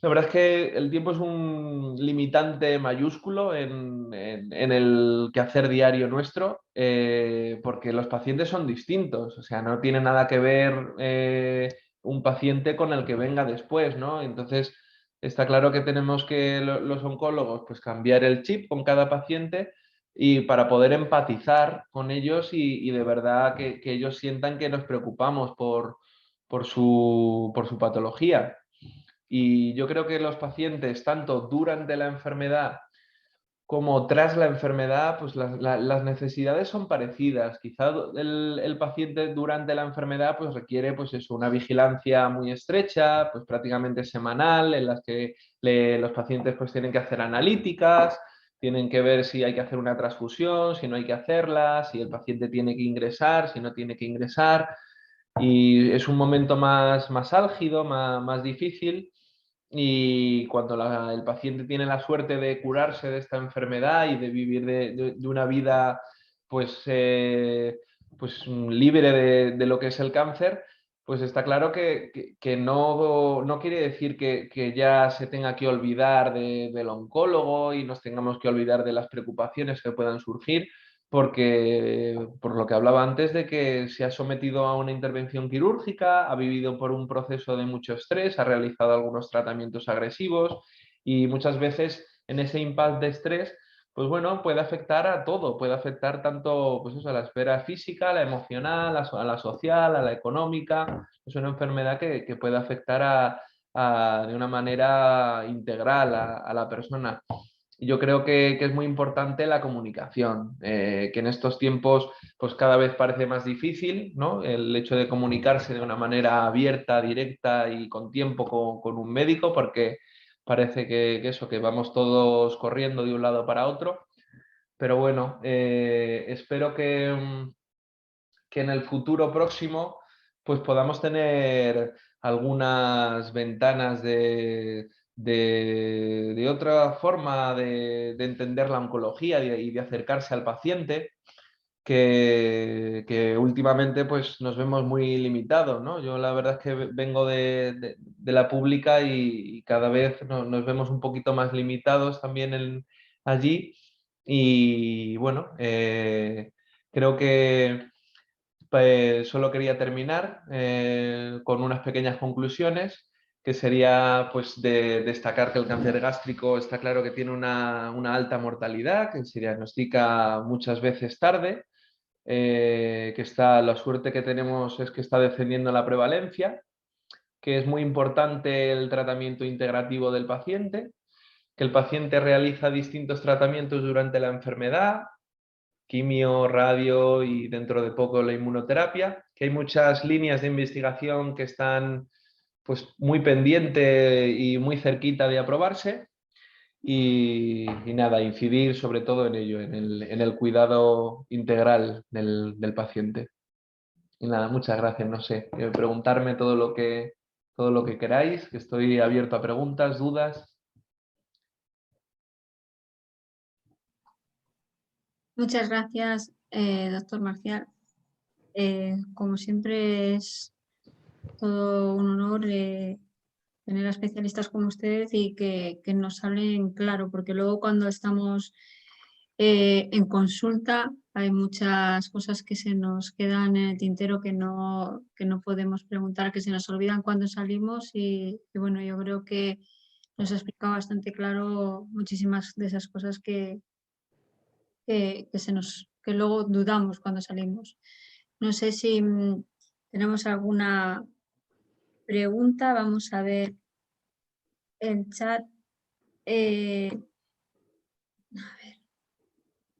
La verdad es que el tiempo es un limitante mayúsculo en el quehacer diario nuestro, porque los pacientes son distintos, o sea, no tiene nada que ver un paciente con el que venga después, ¿no? Entonces, está claro que tenemos que los oncólogos, pues cambiar el chip con cada paciente y para poder empatizar con ellos y de verdad que ellos sientan que nos preocupamos por su patología. Y yo creo que los pacientes, tanto durante la enfermedad como tras la enfermedad, pues las necesidades son parecidas. Quizá el paciente durante la enfermedad pues requiere pues eso, una vigilancia muy estrecha, pues prácticamente semanal, en las que los pacientes pues tienen que hacer analíticas, tienen que ver si hay que hacer una transfusión, si no hay que hacerla, si el paciente tiene que ingresar, si no tiene que ingresar. Y es un momento más álgido, más difícil. Y cuando el paciente tiene la suerte de curarse de esta enfermedad y de vivir de una vida pues libre de lo que es el cáncer, pues está claro que no quiere decir que ya se tenga que olvidar del oncólogo y nos tengamos que olvidar de las preocupaciones que puedan surgir, porque por lo que hablaba antes de que se ha sometido a una intervención quirúrgica, ha vivido por un proceso de mucho estrés, ha realizado algunos tratamientos agresivos y muchas veces en ese impasse de estrés, pues bueno, puede afectar a todo, puede afectar tanto pues eso, a la esfera física, a la emocional, a la social, a la económica. Es una enfermedad que puede afectar de una manera integral a la persona. Yo creo que es muy importante la comunicación, que en estos tiempos pues cada vez parece más difícil, ¿no? El hecho de comunicarse de una manera abierta, directa y con tiempo con un médico, porque parece que vamos todos corriendo de un lado para otro. Pero bueno, espero que en el futuro próximo pues podamos tener algunas ventanas de otra forma de entender la oncología y de acercarse al paciente, que últimamente pues nos vemos muy limitados, ¿no? Yo la verdad es que vengo de la pública y cada vez nos vemos un poquito más limitados también allí y bueno, creo que solo quería terminar con unas pequeñas conclusiones, que sería pues de destacar que el cáncer gástrico está claro que tiene una alta mortalidad, que se diagnostica muchas veces tarde, la suerte que tenemos es que está descendiendo la prevalencia, que es muy importante el tratamiento integrativo del paciente, que el paciente realiza distintos tratamientos durante la enfermedad, quimio, radio y dentro de poco la inmunoterapia, que hay muchas líneas de investigación que están pues muy pendiente y muy cerquita de aprobarse y nada, incidir sobre todo en ello, en el cuidado integral del paciente. Y nada, muchas gracias, no sé, preguntarme todo lo que queráis, que estoy abierto a preguntas, dudas. Muchas gracias, doctor Marcial. Como siempre es todo un honor tener a especialistas como usted y que nos hablen claro, porque luego cuando estamos en consulta hay muchas cosas que se nos quedan en el tintero que no podemos preguntar, que se nos olvidan cuando salimos y bueno, yo creo que nos ha explicado bastante claro muchísimas de esas cosas que luego dudamos cuando salimos. No sé si tenemos alguna pregunta. Vamos a ver el chat. Eh,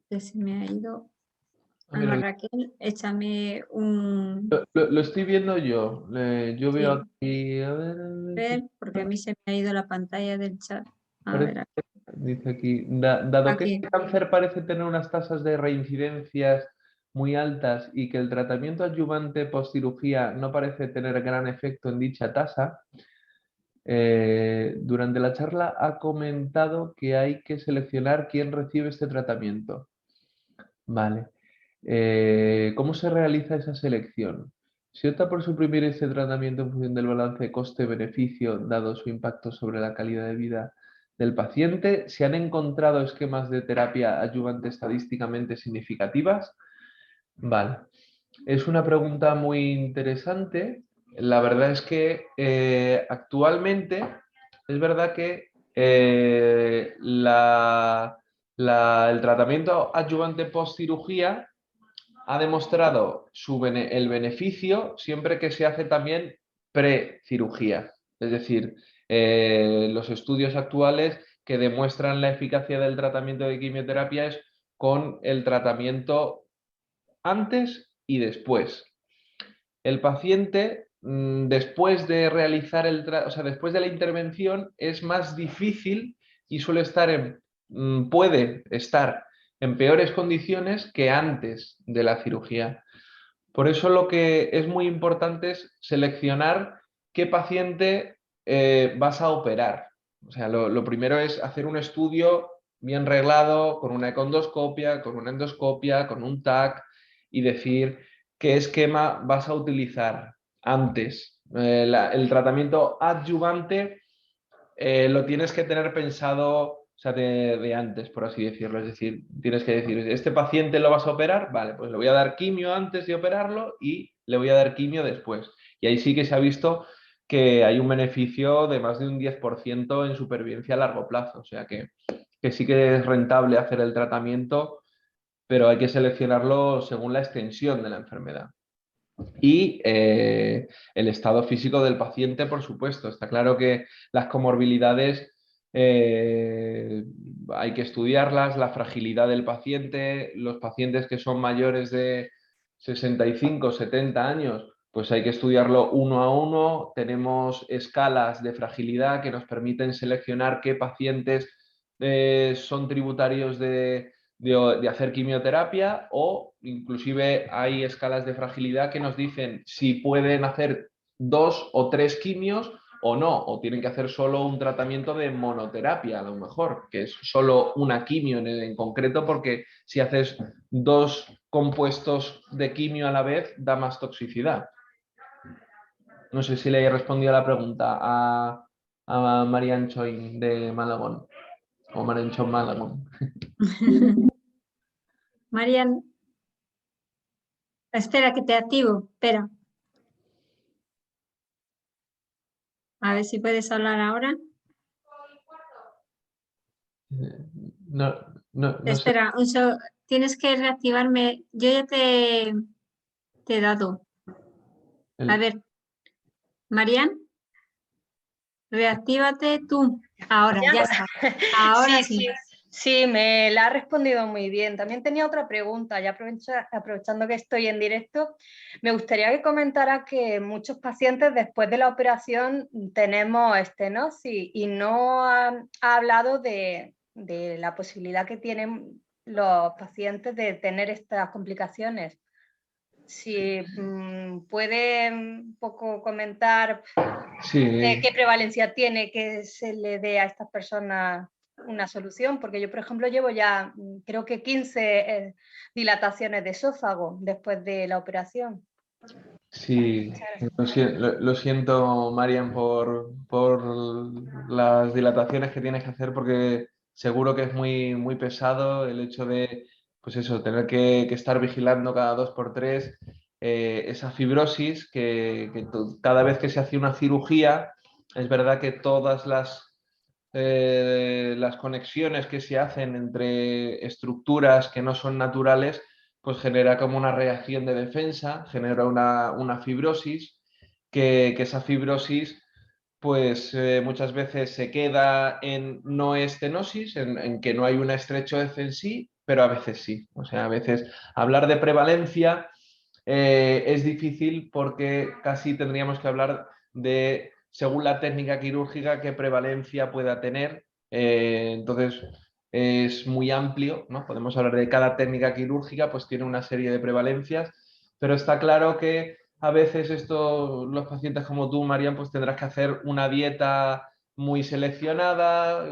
que se me ha ido. Alma Mira, Raquel, échame un... lo estoy viendo yo. Yo veo Sí, aquí, a ver, porque a mí se me ha ido la pantalla del chat. A parece- ver, dice aquí, dado que aquí. este cáncer parece tener unas tasas de reincidencias muy altas y que el tratamiento adyuvante postcirugía no parece tener gran efecto en dicha tasa, durante la charla ha comentado que hay que seleccionar quién recibe este tratamiento. Vale. ¿Cómo se realiza esa selección? ¿Se opta por suprimir este tratamiento en función del balance coste-beneficio, dado su impacto sobre la calidad de vida del paciente? ¿Se han encontrado esquemas de terapia adyuvante estadísticamente significativas? Vale. Es una pregunta muy interesante. La verdad es que actualmente es verdad que el tratamiento adyuvante post-cirugía ha demostrado el beneficio siempre que se hace también pre-cirugía. Es decir, los estudios actuales que demuestran la eficacia del tratamiento de quimioterapia es con el tratamiento antes y después. El paciente, después de realizar después de la intervención, es más difícil y puede estar en peores condiciones que antes de la cirugía. Por eso lo que es muy importante es seleccionar qué paciente vas a operar. O sea, lo primero es hacer un estudio bien reglado, con una econdoscopia, con una endoscopia, con un TAC y decir qué esquema vas a utilizar antes. El tratamiento adyuvante lo tienes que tener pensado, o sea, de antes, por así decirlo. Es decir, tienes que decir, ¿este paciente lo vas a operar? Vale, pues le voy a dar quimio antes de operarlo y le voy a dar quimio después. Y ahí sí que se ha visto que hay un beneficio de más de un 10% en supervivencia a largo plazo. O sea que sí que es rentable hacer el tratamiento, pero hay que seleccionarlo según la extensión de la enfermedad. Y el estado físico del paciente, por supuesto. Está claro que las comorbilidades hay que estudiarlas, la fragilidad del paciente, los pacientes que son mayores de 65, 70 años, pues hay que estudiarlo uno a uno. Tenemos escalas de fragilidad que nos permiten seleccionar qué pacientes son tributarios de hacer quimioterapia, o inclusive hay escalas de fragilidad que nos dicen si pueden hacer 2 o 3 quimios o no, o tienen que hacer solo un tratamiento de monoterapia, a lo mejor, que es solo una quimio en concreto, porque si haces 2 compuestos de quimio a la vez da más toxicidad. No sé si le he respondido a la pregunta a Marian Choi de Malagón, o Marian Choi Malagón. Marian, espera que te activo. Espera. A ver si puedes hablar ahora. No, no sé. Espera, tienes que reactivarme. Yo ya te he dado. A ver, Marian, reactívate tú. Ahora, ya está. Ahora Sí, sí. sí, me la ha respondido muy bien. También tenía otra pregunta, ya aprovechando que estoy en directo, me gustaría que comentara que muchos pacientes después de la operación tenemos estenosis y no ha hablado de la posibilidad que tienen los pacientes de tener estas complicaciones. Si puede un poco comentar Sí. qué prevalencia tiene que se le dé a estas personas. una solución, porque yo, por ejemplo, llevo ya creo que 15 dilataciones de esófago después de la operación. Sí, lo siento, Marian, por las dilataciones que tienes que hacer, porque seguro que es muy, muy pesado el hecho de, pues eso, tener que estar vigilando cada 2 por 3 esa fibrosis, cada vez que se hace una cirugía, es verdad que todas las conexiones que se hacen entre estructuras que no son naturales, pues genera como una reacción de defensa, genera una fibrosis, que esa fibrosis pues muchas veces se queda en no estenosis, en que no hay una estrechez en sí, pero a veces sí. O sea, a veces hablar de prevalencia es difícil porque casi tendríamos que hablar de, según la técnica quirúrgica, qué prevalencia pueda tener. Entonces, es muy amplio, ¿no? Podemos hablar de cada técnica quirúrgica, pues tiene una serie de prevalencias, pero está claro que a veces los pacientes como tú, Marian, pues tendrás que hacer una dieta muy seleccionada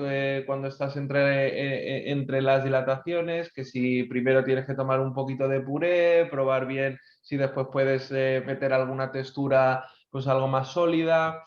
cuando estás entre las dilataciones, que si primero tienes que tomar un poquito de puré, probar bien si después puedes meter alguna textura pues algo más sólida.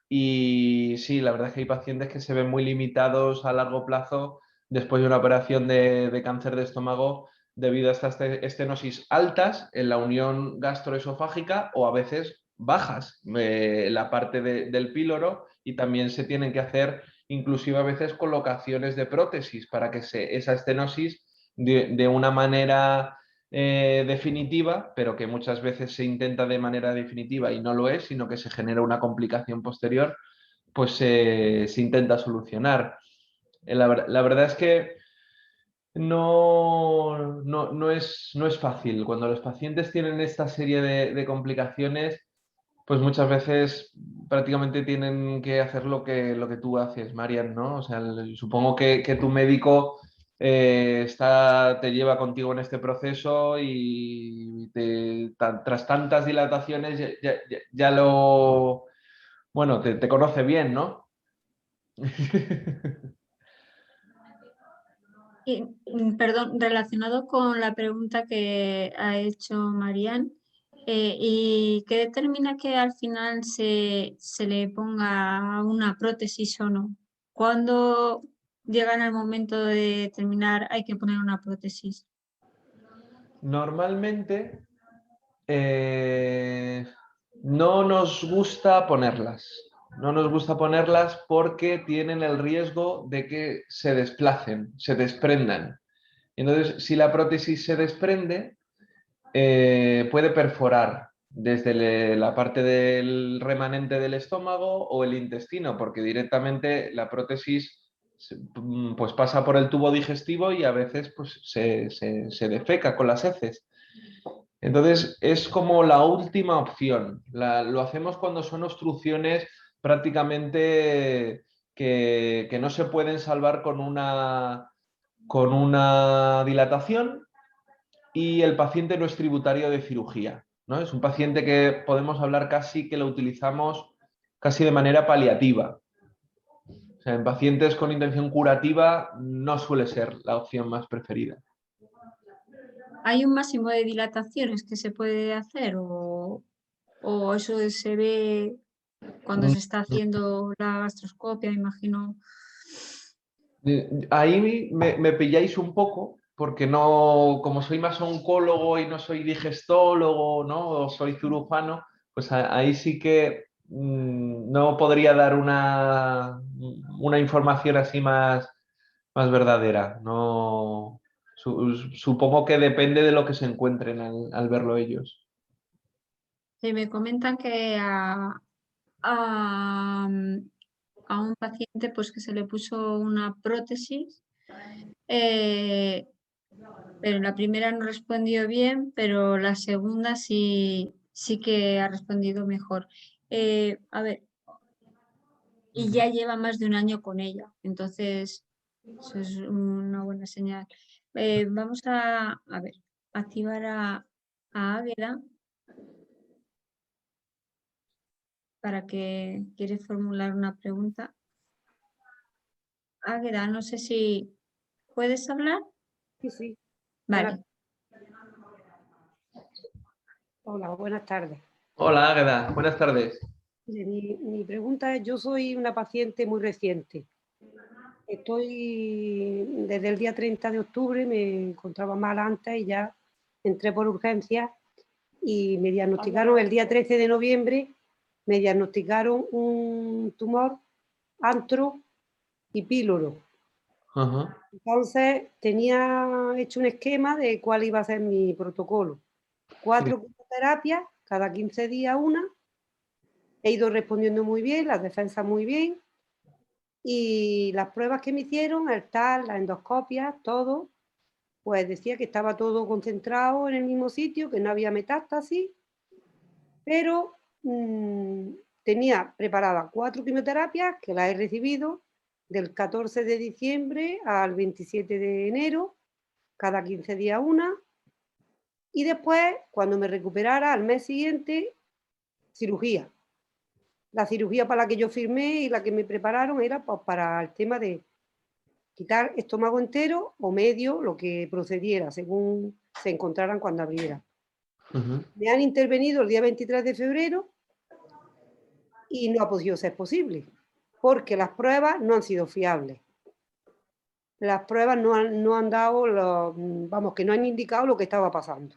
Y sí, la verdad es que hay pacientes que se ven muy limitados a largo plazo después de una operación de cáncer de estómago debido a estas estenosis altas en la unión gastroesofágica o a veces bajas la parte del píloro, y también se tienen que hacer inclusive a veces colocaciones de prótesis para que esa estenosis de una manera definitiva, pero que muchas veces se intenta de manera definitiva y no lo es, sino que se genera una complicación posterior, pues se intenta solucionar. La verdad es que no es fácil. Cuando los pacientes tienen esta serie de complicaciones, pues muchas veces prácticamente tienen que hacer lo que tú haces, Marian, ¿no? O sea, supongo que tu médico te lleva contigo en este proceso y tras tantas dilataciones bueno, te conoce bien, ¿no? Y, perdón, relacionado con la pregunta que ha hecho Marian, ¿y qué determina que al final se le ponga una prótesis o no? ¿Cuándo llega en el momento de determinar hay que poner una prótesis? Normalmente no nos gusta ponerlas. No nos gusta ponerlas porque tienen el riesgo de que se desplacen, se desprendan. Entonces, si la prótesis se desprende, puede perforar desde la parte del remanente del estómago o el intestino, porque directamente la prótesis pues pasa por el tubo digestivo y a veces pues, se defeca con las heces. Entonces es como la última opción. Lo hacemos cuando son obstrucciones prácticamente que no se pueden salvar con una dilatación y el paciente no es tributario de cirugía, ¿no? Es un paciente que podemos hablar casi que lo utilizamos casi de manera paliativa. O sea, en pacientes con intención curativa no suele ser la opción más preferida. ¿Hay un máximo de dilataciones que se puede hacer o eso se ve cuando se está haciendo la gastroscopia, me imagino? Ahí me pilláis un poco, porque no, como soy más oncólogo y no soy digestólogo, ¿no? O soy cirujano, pues ahí sí que no podría dar una información así más verdadera. No, supongo que depende de lo que se encuentren al verlo ellos. Me comentan que a un paciente pues que se le puso una prótesis, eh, pero la primera no respondió bien, pero la segunda sí que ha respondido mejor. A ver, y ya lleva más de un año con ella, entonces eso es una buena señal. Vamos a ver, activar a Águeda para que quiere formular una pregunta. Águeda, no sé si puedes hablar. Sí, sí. Vale. Hola, buenas tardes. Hola, Águeda, buenas tardes. Mi pregunta es, yo soy una paciente muy reciente. Desde el día 30 de octubre, me encontraba mal antes y ya entré por urgencias y me diagnosticaron el día 13 de noviembre, me diagnosticaron un tumor antro y píloro. Ajá. Entonces tenía hecho un esquema de cuál iba a ser mi protocolo. 4 quimioterapias, cada 15 días una. He ido respondiendo muy bien, las defensas muy bien. Y las pruebas que me hicieron, el TAC, las endoscopias, todo, pues decía que estaba todo concentrado en el mismo sitio, que no había metástasis, pero tenía preparadas 4 quimioterapias que las he recibido del 14 de diciembre al 27 de enero, cada 15 días una. Y después, cuando me recuperara, al mes siguiente, cirugía. La cirugía para la que yo firmé y la que me prepararon era pues, para el tema de quitar estómago entero o medio, lo que procediera, según se encontraran cuando abriera. Me han intervenido el día 23 de febrero y no ha podido ser posible, porque las pruebas no han sido fiables. Las pruebas no han dado, vamos, que no han indicado lo que estaba pasando.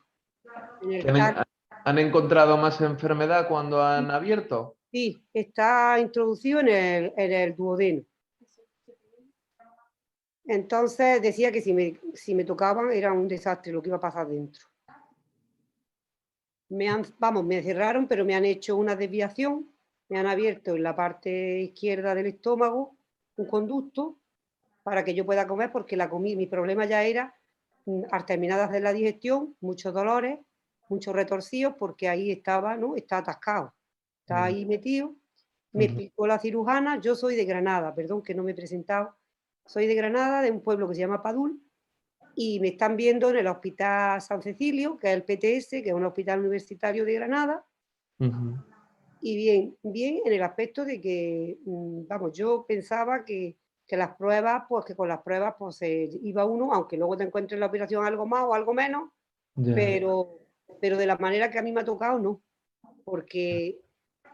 ¿Han encontrado más enfermedad cuando han abierto? Sí, está introducido en el duodeno. Entonces decía que si me tocaban era un desastre lo que iba a pasar dentro. Me cerraron, pero me han hecho una desviación, me han abierto en la parte izquierda del estómago un conducto para que yo pueda comer, porque mi problema ya era, al terminadas de la digestión, muchos dolores, muchos retorcidos, porque ahí estaba, ¿no? Está atascado, está ahí metido. Me explicó la cirujana, yo soy de Granada, perdón que no me he presentado, soy de Granada, de un pueblo que se llama Padul, y me están viendo en el Hospital San Cecilio, que es el PTS, que es un hospital universitario de Granada. Y bien en el aspecto de que, vamos, yo pensaba que las pruebas, pues que con las pruebas pues se iba uno, aunque luego te encuentres en la operación algo más o algo menos, pero de la manera que a mí me ha tocado, no. Porque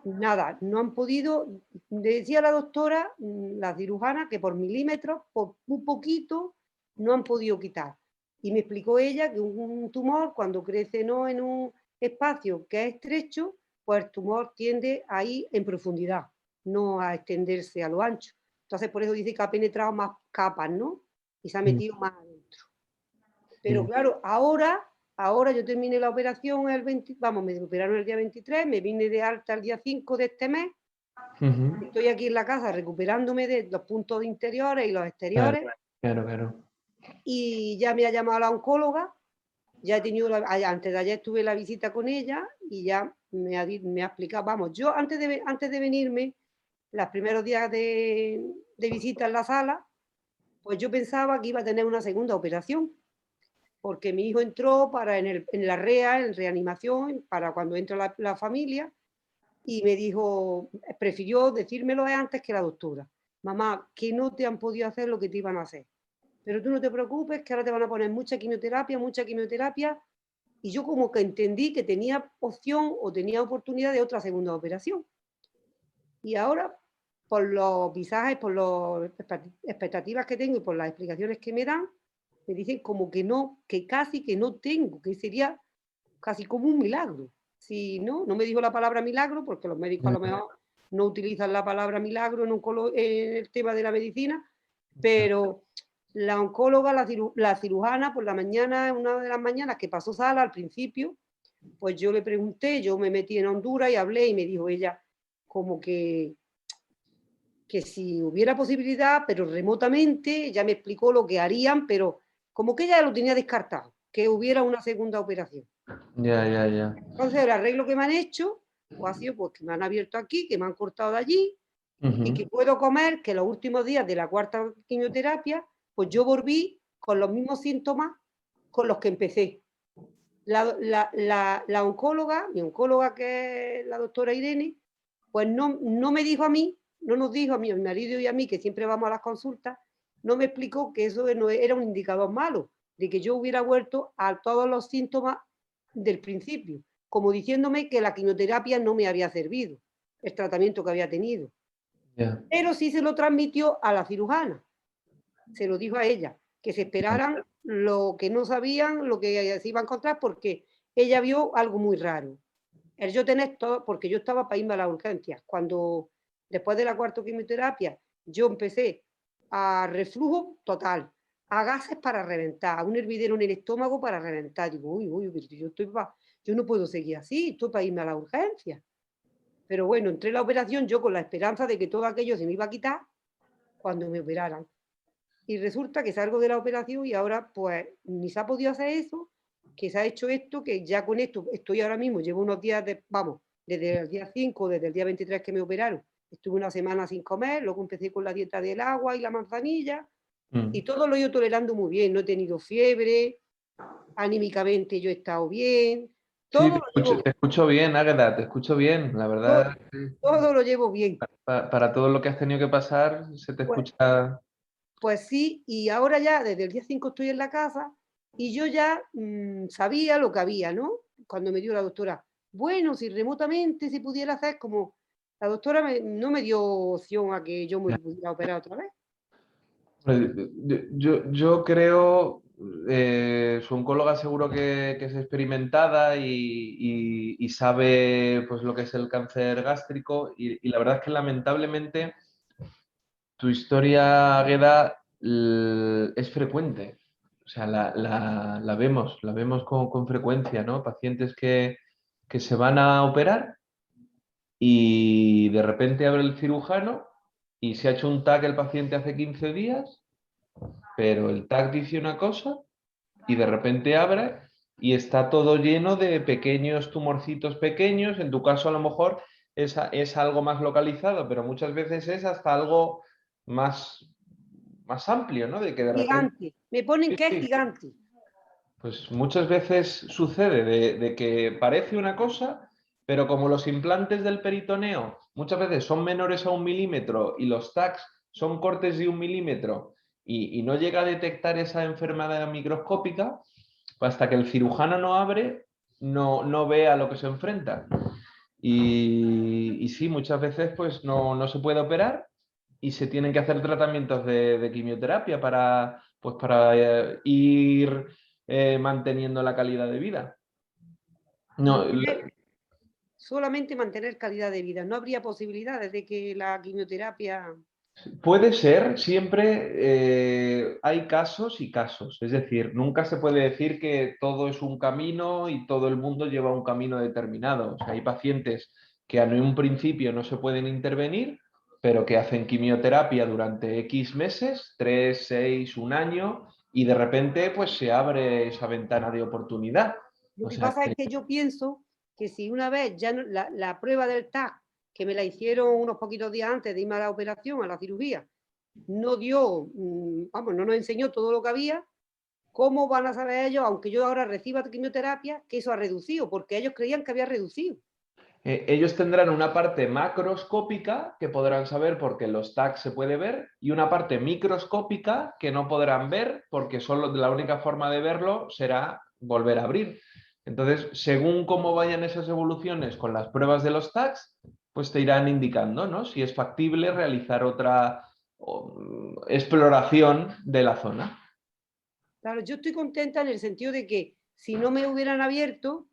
nada, no han podido, decía la doctora, la cirujana, que por milímetros, por un poquito, no han podido quitar. Y me explicó ella que un tumor, cuando crece no en un espacio que es estrecho, pues el tumor tiende a ir en profundidad, no a extenderse a lo ancho. Entonces, por eso dice que ha penetrado más capas, ¿no? Y se ha metido más adentro. Pero claro, ahora yo terminé la operación el 20, vamos, me operaron el día 23, me vine de alta el día 5 de este mes. Estoy aquí en la casa recuperándome de los puntos interiores y los exteriores. Claro. Y ya me ha llamado la oncóloga, ya he tenido, antes de ayer tuve la visita con ella y ya me ha explicado, vamos, yo antes de venirme, los primeros días de visita en la sala, pues yo pensaba que iba a tener una segunda operación, porque mi hijo entró en la REA, en reanimación, para cuando entra la familia, y me dijo, prefirió decírmelo antes que la doctora. Mamá, que no te han podido hacer lo que te iban a hacer. Pero tú no te preocupes, que ahora te van a poner mucha quimioterapia, y yo como que entendí que tenía opción o tenía oportunidad de otra segunda operación. Y ahora, por los visajes, por las expectativas que tengo y por las explicaciones que me dan, me dicen como que no, que casi que no tengo, que sería casi como un milagro. Si no me dijo la palabra milagro, porque los médicos a lo mejor no utilizan la palabra milagro en el tema de la medicina, pero la oncóloga, la cirujana, por la mañana, una de las mañanas que pasó sala al principio, pues yo le pregunté, yo me metí en Honduras y hablé y me dijo ella como que si hubiera posibilidad, pero remotamente, ya me explicó lo que harían, pero como que ella lo tenía descartado, que hubiera una segunda operación. Ya. Entonces el arreglo que me han hecho pues, ha sido pues, que me han abierto aquí, que me han cortado de allí y que puedo comer, que los últimos días de la cuarta quimioterapia, pues yo volví con los mismos síntomas con los que empecé. La oncóloga, mi oncóloga que es la doctora Irene, pues no me dijo a mí, no nos dijo a mi marido y a mí, que siempre vamos a las consultas, no me explicó que eso no era un indicador malo, de que yo hubiera vuelto a todos los síntomas del principio, como diciéndome que la quimioterapia no me había servido, el tratamiento que había tenido. Ya. Pero sí se lo transmitió a la cirujana, se lo dijo a ella, que se esperaran lo que no sabían, lo que se iba a encontrar, porque ella vio algo muy raro. El yo tener todo, porque yo estaba para irme a las urgencias. Cuando, después de la cuarta quimioterapia, yo empecé a reflujo total, a gases para reventar, a un hervidero en el estómago para reventar. Digo, uy, uy, yo no puedo seguir así, estoy para irme a las urgencias. Pero bueno, entré en la operación yo con la esperanza de que todo aquello se me iba a quitar cuando me operaran. Y resulta que salgo de la operación y ahora pues ni se ha podido hacer eso, que se ha hecho esto, que ya con esto estoy ahora mismo, llevo unos días, vamos, desde el día 5, desde el día 23 que me operaron, estuve una semana sin comer, luego empecé con la dieta del agua y la manzanilla, y todo lo he ido tolerando muy bien, no he tenido fiebre, anímicamente yo he estado bien, Sí, todo lo llevo, te escucho bien, Águeda, te escucho bien, la todo, verdad. todo lo llevo bien. Para todo lo que has tenido que pasar, se te Pues, escucha. pues sí, y ahora ya desde el día 5 estoy en la casa y yo ya sabía lo que había, ¿no? Cuando me dio la doctora, bueno, si remotamente se pudiera hacer como, la doctora no me dio opción a que yo me pudiera operar otra vez. Pues, yo creo, su oncóloga seguro que es experimentada y sabe pues lo que es el cáncer gástrico y la verdad es que lamentablemente tu historia, Águeda, es frecuente. O sea, la vemos con frecuencia, ¿no? Pacientes que se van a operar y de repente abre el cirujano y se ha hecho un TAC el paciente hace 15 días, pero el TAC dice una cosa y de repente abre y está todo lleno de pequeños tumorcitos pequeños. En tu caso, a lo mejor es algo más localizado, pero muchas veces es hasta algo más amplio, ¿no? De que de repente. Gigante, me ponen que es Sí, gigante. pues muchas veces sucede de que parece una cosa, pero como los implantes del peritoneo muchas veces son menores a 1 milímetro y los TACs son cortes de 1 milímetro y no llega a detectar esa enfermedad microscópica, pues hasta que el cirujano no abre, no ve a lo que se enfrenta. Y sí, muchas veces pues no se puede operar y se tienen que hacer tratamientos de quimioterapia para ir manteniendo la calidad de vida. No, Solamente mantener calidad de vida. No habría posibilidades de que la quimioterapia... puede ser, siempre hay casos y casos. Es decir, nunca se puede decir que todo es un camino y todo el mundo lleva un camino determinado. O sea, hay pacientes que en un principio no se pueden intervenir, pero que hacen quimioterapia durante X meses, 3, 6, un año, y de repente pues se abre esa ventana de oportunidad. Lo O que sea, pasa es que yo pienso que si una vez ya la prueba del TAC, que me la hicieron unos poquitos días antes de irme a la operación, a la cirugía, no dio, vamos, no nos enseñó todo lo que había, ¿cómo van a saber ellos, aunque yo ahora reciba quimioterapia, que eso ha reducido? Porque ellos creían que había reducido. ellos tendrán una parte macroscópica que podrán saber porque los tags se puede ver y una parte microscópica que no podrán ver porque solo la única forma de verlo será volver a abrir. Entonces, según cómo vayan esas evoluciones con las pruebas de los tags, pues te irán indicando, ¿no? Si es factible realizar otra exploración de la zona. Claro, yo estoy contenta en el sentido de que si no me hubieran abierto,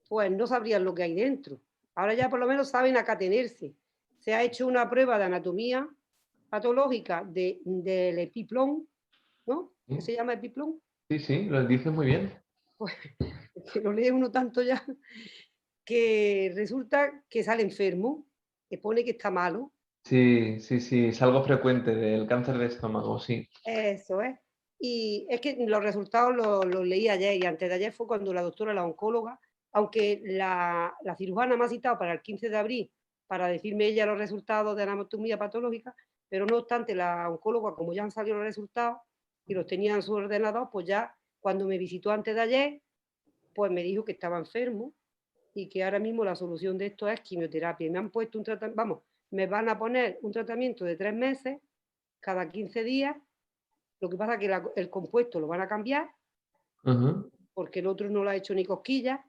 pues no sabrían lo que hay dentro. Ahora ya por lo menos saben a qué atenerse. Se ha hecho una prueba de anatomía patológica del epiplón, ¿no? ¿Qué Sí, se llama epiplón? sí, sí, lo dices muy bien. Pues que lo lee uno tanto ya, que resulta que sale enfermo, que pone que está malo. Sí, sí, sí, es algo frecuente del cáncer de estómago, sí. Eso es. Y es que los resultados los leí ayer y antes de ayer fue cuando la doctora, la oncóloga, aunque la cirujana me ha citado para el 15 de abril para decirme ella los resultados de anatomía patológica, pero no obstante la oncóloga, como ya han salido los resultados y los tenía en su ordenador, pues ya cuando me visitó antes de ayer, pues me dijo que estaba enfermo y que ahora mismo la solución de esto es quimioterapia. Y me han puesto un tratamiento, vamos, me van a poner un tratamiento de 3 meses, cada 15 días, Lo que pasa es que el compuesto lo van a cambiar, porque el otro no lo ha hecho ni cosquillas.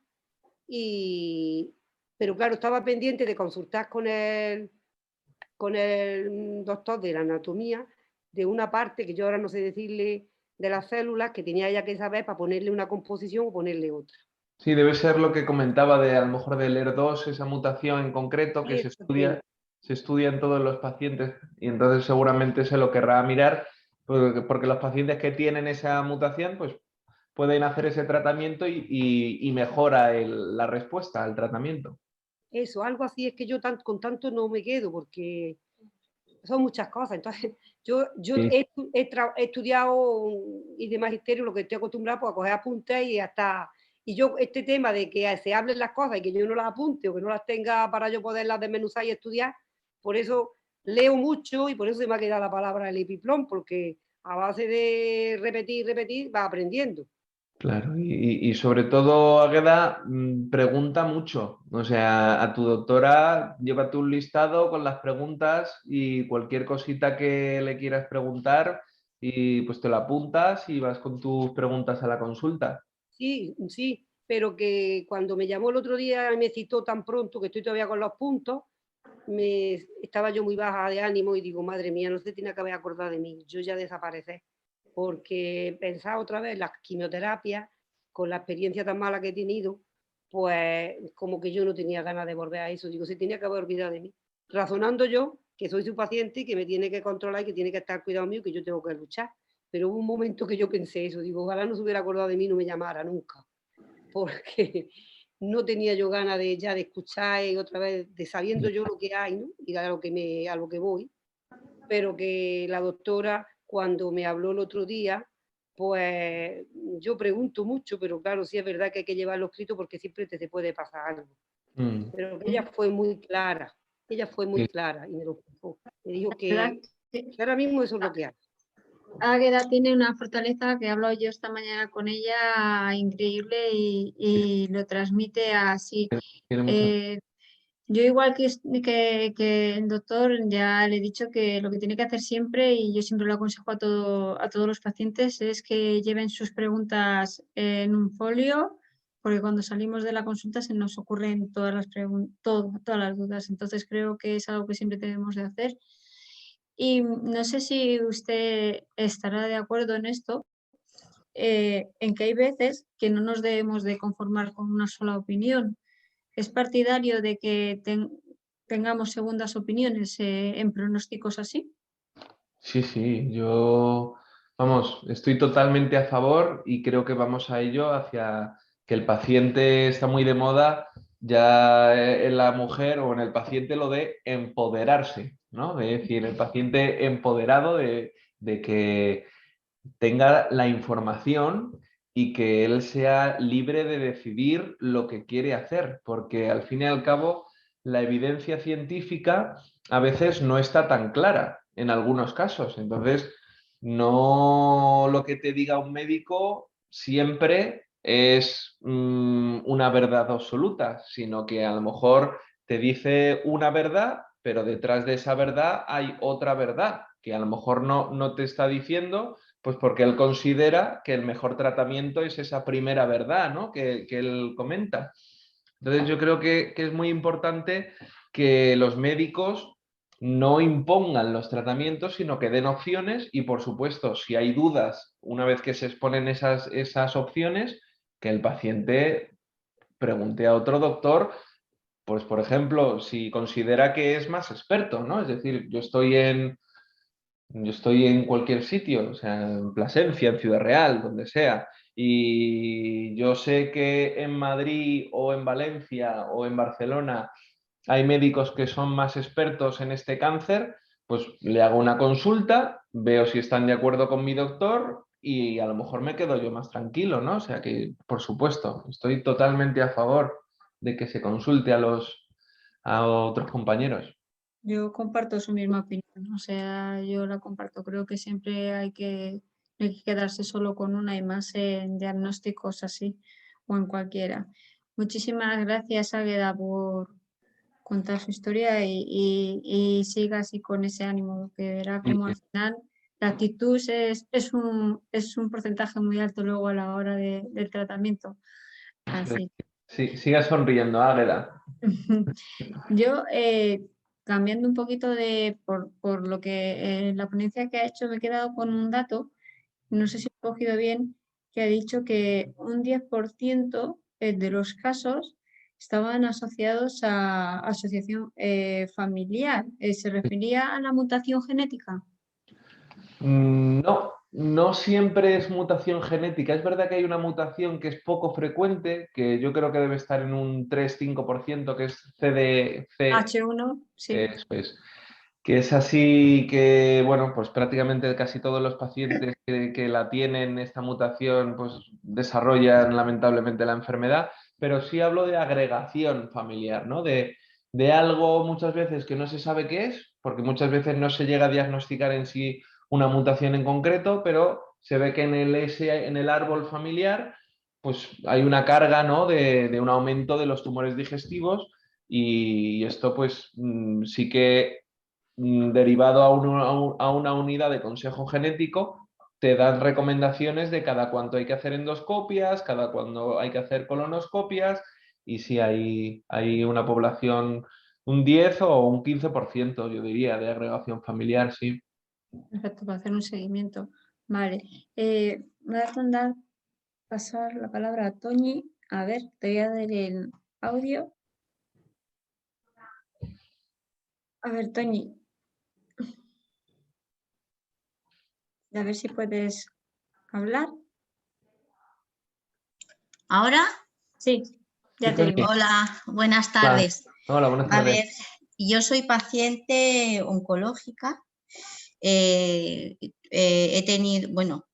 Pero claro, estaba pendiente de consultar con el doctor de la anatomía de una parte que yo ahora no sé decirle de las células, que tenía ella que saber para ponerle una composición o ponerle otra. Sí, debe ser lo que comentaba de a lo mejor del ER2, esa mutación en concreto que se estudia en todos los pacientes y entonces seguramente se lo querrá mirar porque los pacientes que tienen esa mutación pues pueden hacer ese tratamiento y mejora la respuesta al tratamiento. Eso, algo así, es que yo con tanto no me quedo porque son muchas cosas. Entonces, yo Sí. he estudiado y de magisterio lo que estoy acostumbrado pues, a coger apuntes y hasta... Y yo, este tema de que se hablen las cosas y que yo no las apunte o que no las tenga para yo poderlas desmenuzar y estudiar, por eso leo mucho y por eso se me ha quedado la palabra el epiplón, porque a base de repetir, va aprendiendo. Claro, y sobre todo, Águeda, pregunta mucho. O sea, a tu doctora, llévate un listado con las preguntas y cualquier cosita que le quieras preguntar, y pues te lo apuntas y vas con tus preguntas a la consulta. Sí, sí, pero que cuando me llamó el otro día y me citó tan pronto que estoy todavía con los puntos, estaba yo muy baja de ánimo y digo, madre mía, no se tiene que haber acordado de mí, yo ya desaparecí, porque pensaba otra vez las quimioterapias, con la experiencia tan mala que he tenido, pues como que yo no tenía ganas de volver a eso, digo, se tenía que haber olvidado de mí, razonando yo que soy su paciente y que me tiene que controlar y que tiene que estar cuidado mío, que yo tengo que luchar. Pero hubo un momento que yo pensé eso, digo, ojalá no se hubiera acordado de mí, no me llamara nunca, porque no tenía yo ganas de ya de escuchar y otra vez, de sabiendo yo lo que hay, ¿no? Y a lo que voy, pero que la doctora, cuando me habló el otro día, pues yo pregunto mucho, pero claro, sí es verdad que hay que llevarlo escrito porque siempre te puede pasar algo. Pero que ella fue muy clara, y me lo explicó. Me dijo que ahora mismo eso es lo que hay. Águeda tiene una fortaleza que he hablado yo esta mañana con ella increíble y lo transmite así. Yo igual que el doctor ya le he dicho que lo que tiene que hacer siempre, y yo siempre lo aconsejo a todos los pacientes, es que lleven sus preguntas en un folio, porque cuando salimos de la consulta se nos ocurren todas las dudas. Entonces creo que es algo que siempre debemos de hacer. Y no sé si usted estará de acuerdo en esto, en que hay veces que no nos debemos de conformar con una sola opinión. ¿Es partidario de que tengamos segundas opiniones en pronósticos así? Sí, yo, vamos, estoy totalmente a favor y creo que vamos a ello hacia que el paciente está muy de moda ya en la mujer o en el paciente lo de empoderarse, ¿no? Es decir, el paciente empoderado de que tenga la información y que él sea libre de decidir lo que quiere hacer, porque al fin y al cabo la evidencia científica a veces no está tan clara en algunos casos. Entonces, no lo que te diga un médico siempre es una verdad absoluta, sino que a lo mejor te dice una verdad, pero detrás de esa verdad hay otra verdad que a lo mejor no te está diciendo, pues porque él considera que el mejor tratamiento es esa primera verdad, ¿no? que él comenta. Entonces yo creo que es muy importante que los médicos no impongan los tratamientos, sino que den opciones y, por supuesto, si hay dudas, una vez que se exponen esas opciones, que el paciente pregunte a otro doctor, pues, por ejemplo, si considera que es más experto, ¿no? Es decir, yo estoy en cualquier sitio, o sea, en Plasencia, en Ciudad Real, donde sea, y yo sé que en Madrid o en Valencia o en Barcelona hay médicos que son más expertos en este cáncer, pues le hago una consulta, veo si están de acuerdo con mi doctor y a lo mejor me quedo yo más tranquilo, ¿no? O sea que, por supuesto, estoy totalmente a favor de que se consulte a otros compañeros. Yo comparto su misma opinión, o sea, yo la comparto. Creo que siempre no hay que quedarse solo con una, y más en diagnósticos así o en cualquiera. Muchísimas gracias, Águeda, por contar su historia y siga así con ese ánimo, que verá como al final la actitud es un porcentaje muy alto luego a la hora del tratamiento. Así. Sí, siga sonriendo, Águeda. Yo, cambiando un poquito por lo que la ponencia que ha hecho, me he quedado con un dato, no sé si he cogido bien, que ha dicho que un 10% de los casos estaban asociados a asociación familiar. ¿Se refería a la mutación genética? No, no siempre es mutación genética. Es verdad que hay una mutación que es poco frecuente, que yo creo que debe estar en un 3-5%, que es CDC. H1, sí. Eso es. Que es así que, bueno, pues prácticamente casi todos los pacientes que la tienen, esta mutación, pues desarrollan lamentablemente la enfermedad, pero sí hablo de agregación familiar, ¿no? De algo muchas veces que no se sabe qué es, porque muchas veces no se llega a diagnosticar en sí una mutación en concreto, pero se ve que en el árbol familiar, pues hay una carga, ¿no? De un aumento de los tumores digestivos y esto pues sí que derivado a una unidad de consejo genético, te dan recomendaciones de cada cuánto hay que hacer endoscopias, cada cuándo hay que hacer colonoscopias, y si hay una población, un 10 o un 15%, yo diría, de agregación familiar, sí. Perfecto, para hacer un seguimiento. Vale. Voy a pasar la palabra a Toñi. A ver, te voy a dar el audio. A ver, Toñi. A ver si puedes hablar. ¿Ahora? Sí, ya Sí, te Toñi. digo. Hola, buenas Hola. tardes. Hola, buenas A tardes. ver, yo soy paciente oncológica. He tenido, bueno,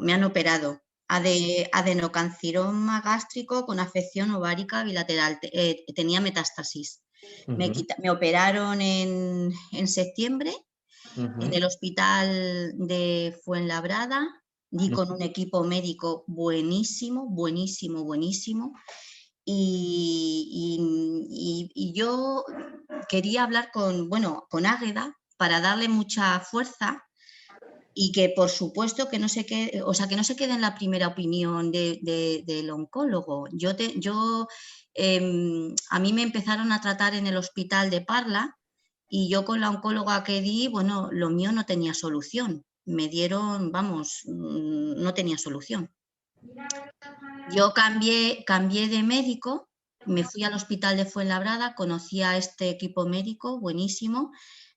me han operado adenocarcinoma gástrico con afección ovárica bilateral. Tenía metástasis. Me operaron en septiembre en el hospital de Fuenlabrada. Di con un equipo médico buenísimo, buenísimo, buenísimo. Y yo quería hablar con Águeda para darle mucha fuerza y que por supuesto que no se quede, o sea, que no se quede en la primera opinión del oncólogo. A mí me empezaron a tratar en el hospital de Parla y yo con la oncóloga que di, bueno, lo mío no tenía solución. Me dieron, vamos, no tenía solución. Yo cambié de médico, me fui al hospital de Fuenlabrada, conocí a este equipo médico buenísimo,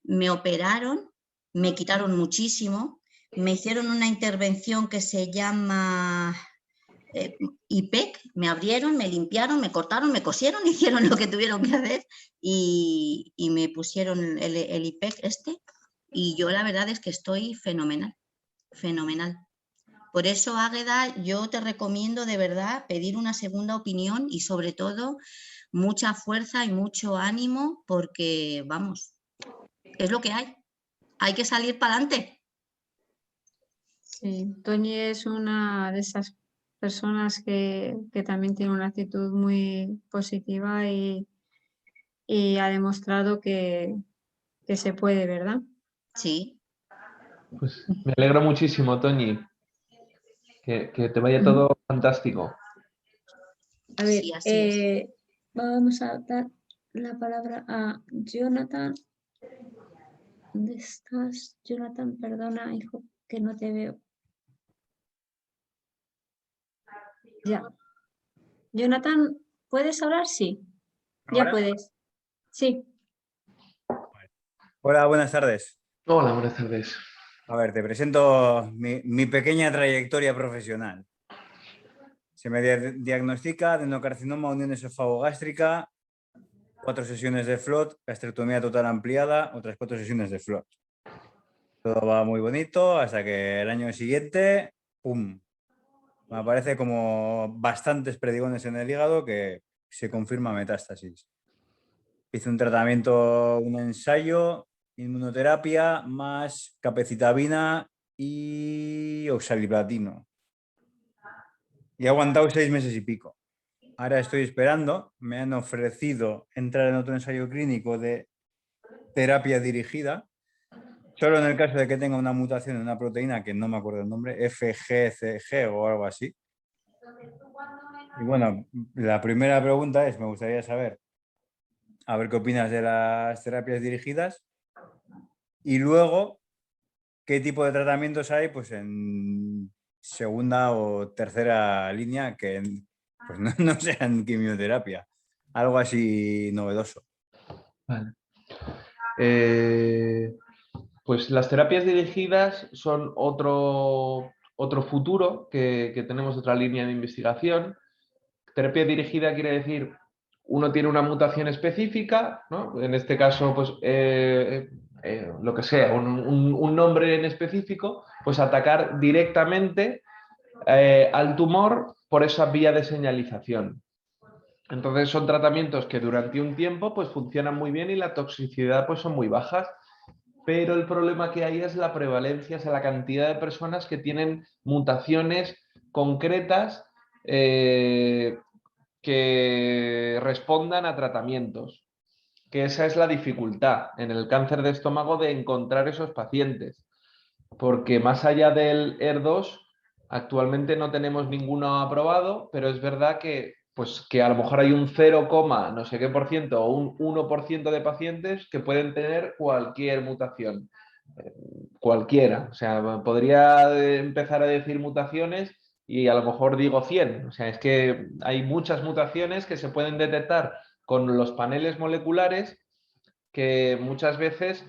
me operaron, me quitaron muchísimo, me hicieron una intervención que se llama IPEC, me abrieron, me limpiaron, me cortaron, me cosieron, hicieron lo que tuvieron que hacer y me pusieron el IPEC y yo la verdad es que estoy fenomenal, fenomenal. Por eso, Águeda, yo te recomiendo de verdad pedir una segunda opinión y sobre todo mucha fuerza y mucho ánimo porque, vamos, es lo que hay que salir para adelante. Sí, Toñi es una de esas personas que también tiene una actitud muy positiva y ha demostrado que se puede, ¿verdad? Sí. Pues me alegro muchísimo, Toñi. Que te vaya todo fantástico. A ver, Sí, así es. vamos a dar la palabra a Jonathan. ¿Dónde estás, Jonathan? Perdona, hijo, que no te veo. Ya. Jonathan, ¿puedes hablar? Sí. Ya ¿Ahora? puedes. Sí. Hola, buenas tardes. Hola, buenas tardes. A ver, te presento mi pequeña trayectoria profesional. Se me diagnostica adenocarcinoma unión esofagogástrica, 4 sesiones de FLOT, gastrectomía total ampliada, otras 4 sesiones de FLOT. Todo va muy bonito hasta que el año siguiente, ¡pum!, me aparece como bastantes predigones en el hígado que se confirma metástasis. Hice un tratamiento, un ensayo, inmunoterapia más capecitabina y oxaliplatino. Y he aguantado 6 meses y pico. Ahora estoy esperando. Me han ofrecido entrar en otro ensayo clínico de terapia dirigida. Solo en el caso de que tenga una mutación en una proteína que no me acuerdo el nombre, FGCG o algo así. Y bueno, la primera pregunta es, me gustaría saber, a ver qué opinas de las terapias dirigidas y luego, qué tipo de tratamientos hay pues en segunda o tercera línea que pues, no sean quimioterapia, algo así novedoso. Vale. Pues las terapias dirigidas son otro futuro que tenemos, otra línea de investigación. Terapia dirigida quiere decir, uno tiene una mutación específica, ¿no? En este caso, pues lo que sea, un nombre en específico, pues atacar directamente al tumor por esa vía de señalización. Entonces son tratamientos que durante un tiempo pues funcionan muy bien y la toxicidad pues son muy bajas, pero el problema que hay es la prevalencia, es la cantidad de personas que tienen mutaciones concretas que respondan a tratamientos, que esa es la dificultad en el cáncer de estómago de encontrar esos pacientes, porque más allá del ER2 actualmente no tenemos ninguno aprobado, pero es verdad que pues que a lo mejor hay un 0, no sé qué por ciento o un 1% de pacientes que pueden tener cualquier mutación, cualquiera. O sea, podría empezar a decir mutaciones y a lo mejor digo 100. O sea, es que hay muchas mutaciones que se pueden detectar con los paneles moleculares que muchas veces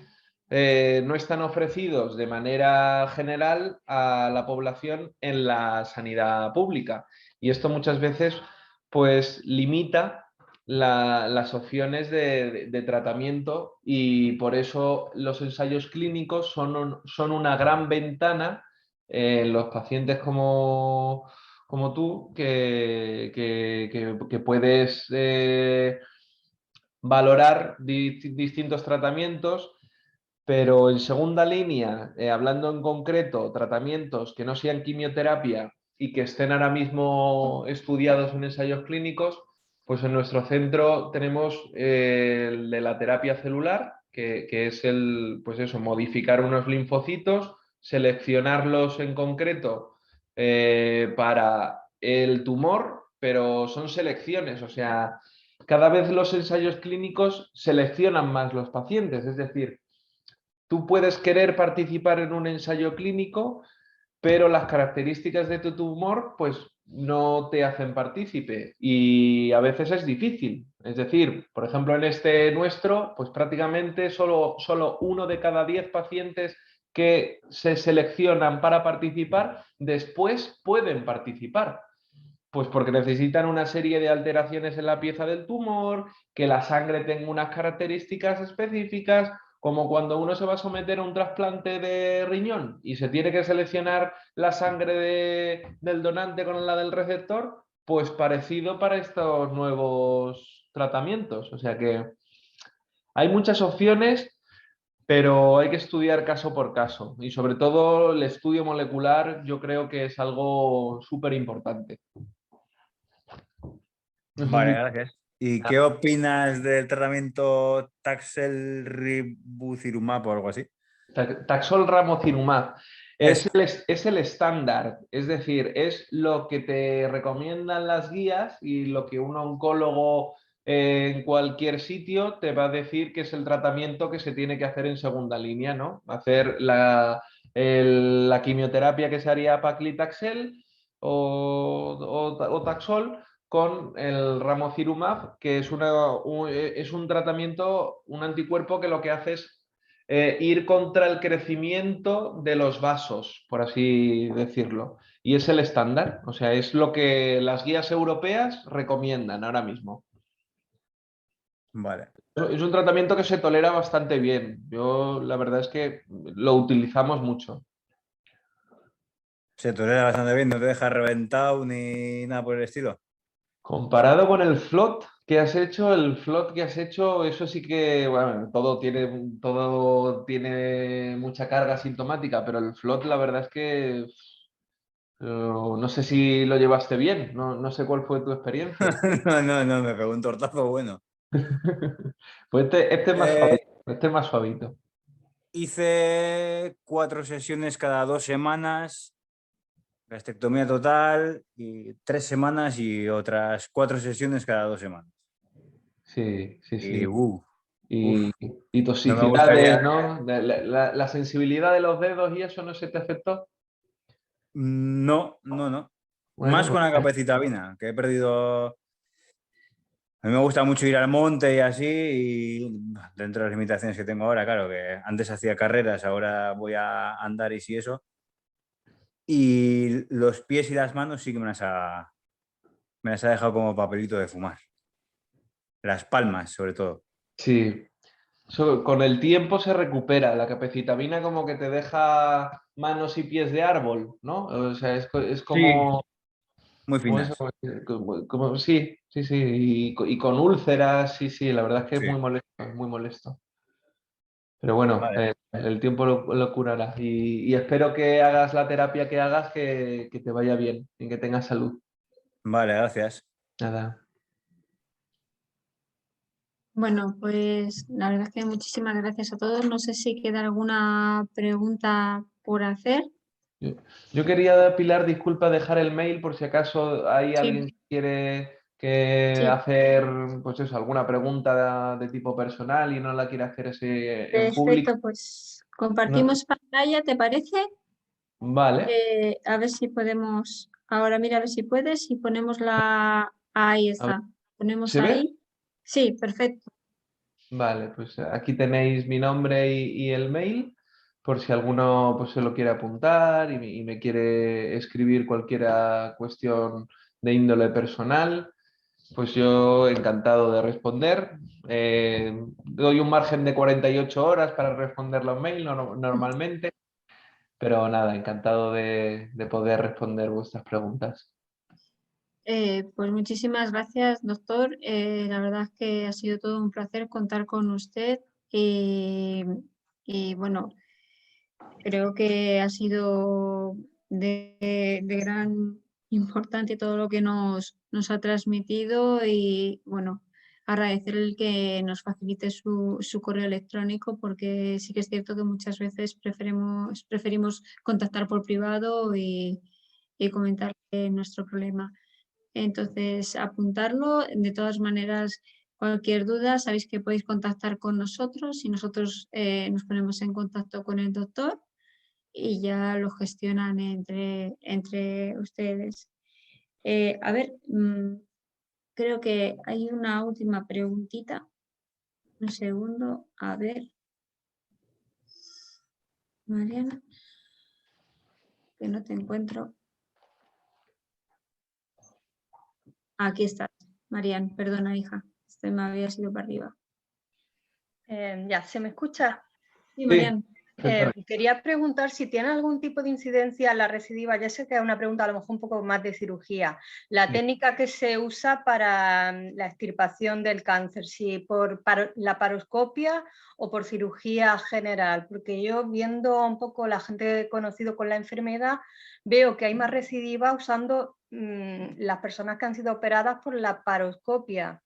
no están ofrecidos de manera general a la población en la sanidad pública. Y esto muchas veces pues limita las opciones de tratamiento y por eso los ensayos clínicos son una gran ventana en los pacientes como tú que puedes valorar distintos tratamientos, pero en segunda línea, hablando en concreto, tratamientos que no sean quimioterapia y que estén ahora mismo estudiados en ensayos clínicos, pues en nuestro centro tenemos el de la terapia celular, que es pues eso, modificar unos linfocitos, seleccionarlos en concreto para el tumor, pero son selecciones, o sea, cada vez los ensayos clínicos seleccionan más los pacientes, es decir, tú puedes querer participar en un ensayo clínico, pero las características de tu tumor pues no te hacen partícipe y a veces es difícil. Es decir, por ejemplo, en este nuestro, pues prácticamente solo 1 de cada 10 pacientes que se seleccionan para participar después pueden participar. Pues porque necesitan una serie de alteraciones en la pieza del tumor, que la sangre tenga unas características específicas, como cuando uno se va a someter a un trasplante de riñón y se tiene que seleccionar la sangre del donante con la del receptor, pues parecido para estos nuevos tratamientos. O sea que hay muchas opciones, pero hay que estudiar caso por caso y sobre todo el estudio molecular yo creo que es algo súper importante. Vale, gracias. ¿Y qué opinas del tratamiento Taxol-Ribuzirumab o algo así? Taxol Ramocinumab es el estándar, es decir, es lo que te recomiendan las guías y lo que un oncólogo en cualquier sitio te va a decir que es el tratamiento que se tiene que hacer en segunda línea, ¿no? Hacer la quimioterapia que se haría paclitaxel o Taxol con el Ramocinumab, que es un tratamiento, un anticuerpo que lo que hace es ir contra el crecimiento de los vasos, por así decirlo. Y es el estándar, o sea, es lo que las guías europeas recomiendan ahora mismo. Vale. Es un tratamiento que se tolera bastante bien. Yo la verdad es que lo utilizamos mucho. Se tolera bastante bien, no te deja reventado ni nada por el estilo. Comparado con el FLOT que has hecho, eso sí que, bueno, todo tiene mucha carga sintomática, pero el FLOT la verdad es que no sé si lo llevaste bien, no sé cuál fue tu experiencia. No, me pegó un tortazo bueno. Pues este es más suavito. hice 4 sesiones cada 2 semanas, gastrectomía total, y 3 semanas y otras 4 sesiones cada 2 semanas. Sí, sí, Y, sí. uf, Y no me toxicidades, gustaría. ¿no? La sensibilidad de los dedos y eso no se te afectó. No. Bueno, Más pues con la capecitabina, que he perdido. A mí me gusta mucho ir al monte y así, y dentro de las limitaciones que tengo ahora, claro, que antes hacía carreras, ahora voy a andar y sí eso. Y los pies y las manos sí que me las ha dejado como papelito de fumar. Las palmas, sobre todo. sí. Con el tiempo se recupera. La capecitabina como que te deja manos y pies de árbol, ¿no? O sea, es Sí, como, muy como eso, finas. sí, sí, sí. Y con úlceras, sí, sí, la verdad es que es Sí, muy molesto, es muy molesto. Pero bueno, vale. el tiempo lo curará. Y espero que hagas la terapia que hagas, que te vaya bien y que tengas salud. Vale, gracias. Nada. Bueno, pues la verdad es que muchísimas gracias a todos. No sé si queda alguna pregunta por hacer. Yo quería, Pilar, disculpa, dejar el mail por si acaso hay alguien Sí, que quiere hacer, pues eso, alguna pregunta de tipo personal y no la quiere hacer ese en público. perfecto, pues No- compartimos pantalla, ¿te parece? Vale, A ver si podemos, ahora mira a ver si puedes y ponemos ahí a ver, está, ponemos ¿se ve? ahí. Sí, perfecto. Vale, pues aquí tenéis mi nombre y el mail, por si alguno pues, se lo quiere apuntar y me quiere escribir cualquier cuestión de índole personal. Pues yo encantado de responder. Doy un margen de 48 horas para responder los mails normalmente, pero nada, encantado de poder responder vuestras preguntas. Pues muchísimas gracias, doctor. La verdad es que ha sido todo un placer contar con usted y bueno, creo que ha sido de gran importancia todo lo que nos ha transmitido y bueno, agradecer el que nos facilite su correo electrónico porque sí que es cierto que muchas veces preferimos contactar por privado y comentar nuestro problema. Entonces, apuntarlo. De todas maneras, cualquier duda, sabéis que podéis contactar con nosotros y nosotros nos ponemos en contacto con el doctor y ya lo gestionan entre ustedes. A ver, creo que hay una última preguntita. Un segundo, a ver, Mariana, que no te encuentro. Aquí estás, Mariana, perdona, hija, este me había sido para arriba. Ya, ¿se me escucha? Sí, Sí, Mariana. Quería preguntar si tiene algún tipo de incidencia en la recidiva. Ya sé que es una pregunta a lo mejor un poco más de cirugía. La técnica que se usa para la extirpación del cáncer, si por la paroscopia o por cirugía general, porque yo viendo un poco la gente que he conocido con la enfermedad, veo que hay más recidiva usando las personas que han sido operadas por la paroscopia.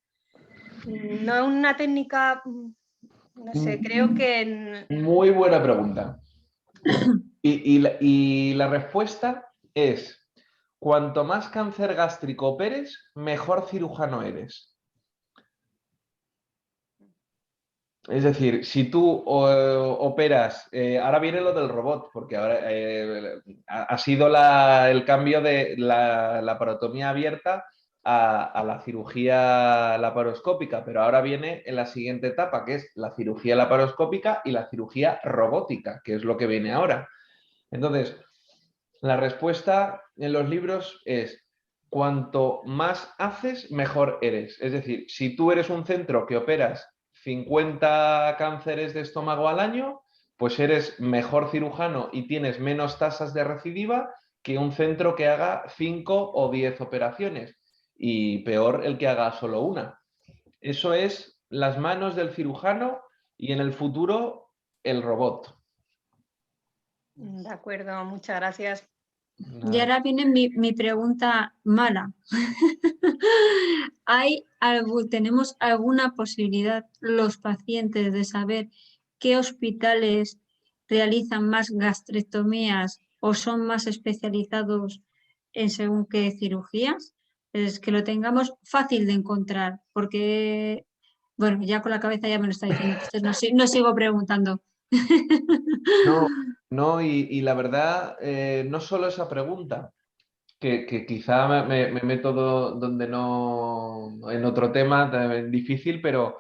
No es una técnica, no sé, creo que... Muy buena pregunta. Y la respuesta es, cuanto más cáncer gástrico operes, mejor cirujano eres. Es decir, si tú operas, ahora viene lo del robot, porque ahora ha sido el cambio de la laparotomía abierta a la cirugía laparoscópica, pero ahora viene en la siguiente etapa, que es la cirugía laparoscópica y la cirugía robótica, que es lo que viene ahora. Entonces, la respuesta en los libros es, cuanto más haces, mejor eres. Es decir, si tú eres un centro que operas 50 cánceres de estómago al año, pues eres mejor cirujano y tienes menos tasas de recidiva que un centro que haga 5 o 10 operaciones. Y peor el que haga solo una. Eso es las manos del cirujano y en el futuro el robot. De acuerdo, muchas gracias. Y ahora viene mi pregunta mala. ¿Tenemos alguna posibilidad los pacientes de saber qué hospitales realizan más gastrectomías o son más especializados en según qué cirugías, es que lo tengamos fácil de encontrar, porque, bueno, ya con la cabeza ya me lo está diciendo, entonces no sigo preguntando. No, no, y la verdad, no solo esa pregunta, que quizá me meto donde no, en otro tema también difícil, pero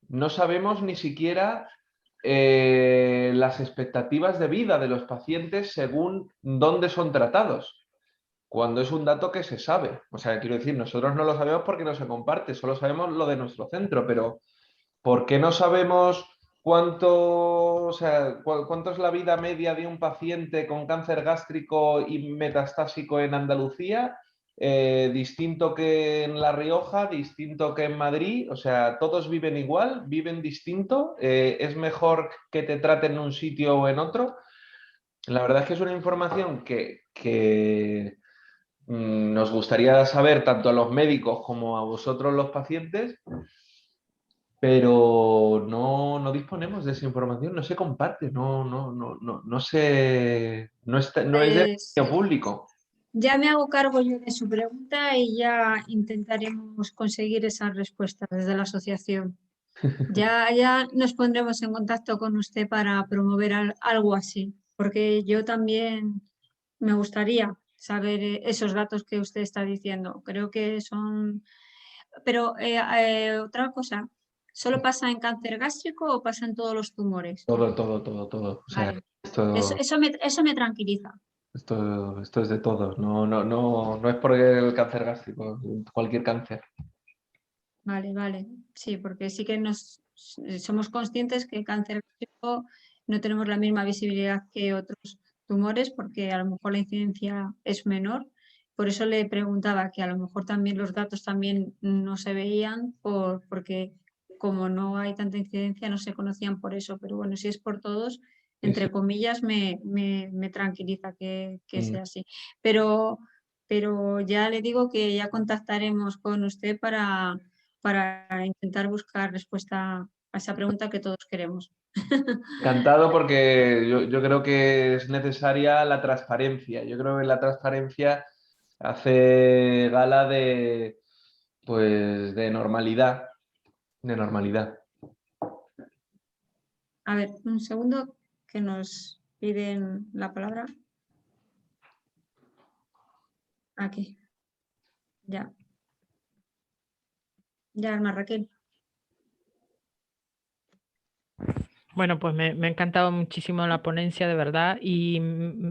no sabemos ni siquiera las expectativas de vida de los pacientes según dónde son tratados, cuando es un dato que se sabe. O sea, quiero decir, nosotros no lo sabemos porque no se comparte, solo sabemos lo de nuestro centro, pero ¿por qué no sabemos cuánto, o sea, cuánto es la vida media de un paciente con cáncer gástrico y metastásico en Andalucía? Distinto que en La Rioja, distinto que en Madrid, o sea, todos viven igual, viven distinto, es mejor que te traten en un sitio o en otro. La verdad es que es una información que nos gustaría saber tanto a los médicos como a vosotros los pacientes, pero no disponemos de esa información, no se comparte, no se, no es de Pues, dominio público. ya me hago cargo yo de su pregunta y ya intentaremos conseguir esa respuesta desde la asociación. Ya nos pondremos en contacto con usted para promover algo así, porque yo también me gustaría saber esos datos que usted está diciendo. Creo que son... Pero otra cosa, ¿solo pasa en cáncer gástrico o pasa en todos los tumores? Todo. O sea, Vale. esto, Eso me tranquiliza. esto es de todos, no es por el cáncer gástrico, cualquier cáncer. Vale. Sí, porque sí que somos conscientes que el cáncer gástrico no tenemos la misma visibilidad que otros tumores porque a lo mejor la incidencia es menor. Por eso le preguntaba que a lo mejor también los datos también no se veían porque como no hay tanta incidencia no se conocían por eso. Pero bueno, si es por todos, entre comillas, me tranquiliza que sea así. Pero ya le digo que ya contactaremos con usted para intentar buscar respuesta a esa pregunta que todos queremos. Encantado porque yo creo que es necesaria la transparencia. Yo creo que la transparencia hace gala de, pues, de normalidad, A ver, un segundo que nos piden la palabra. Aquí. Ya. Ya, Alma Raquel. Bueno, pues me ha encantado muchísimo la ponencia, de verdad, y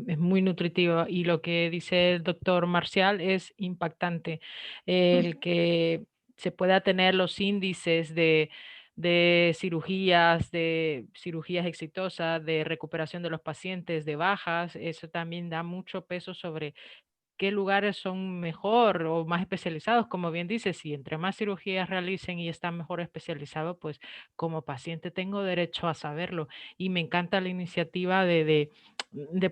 es muy nutritiva. Y lo que dice el doctor Marcial es impactante. El que se pueda tener los índices de cirugías exitosas, de recuperación de los pacientes, de bajas, eso también da mucho peso sobre qué lugares son mejor o más especializados, como bien dices, si entre más cirugías realicen y están mejor especializados, pues como paciente tengo derecho a saberlo. Y me encanta la iniciativa de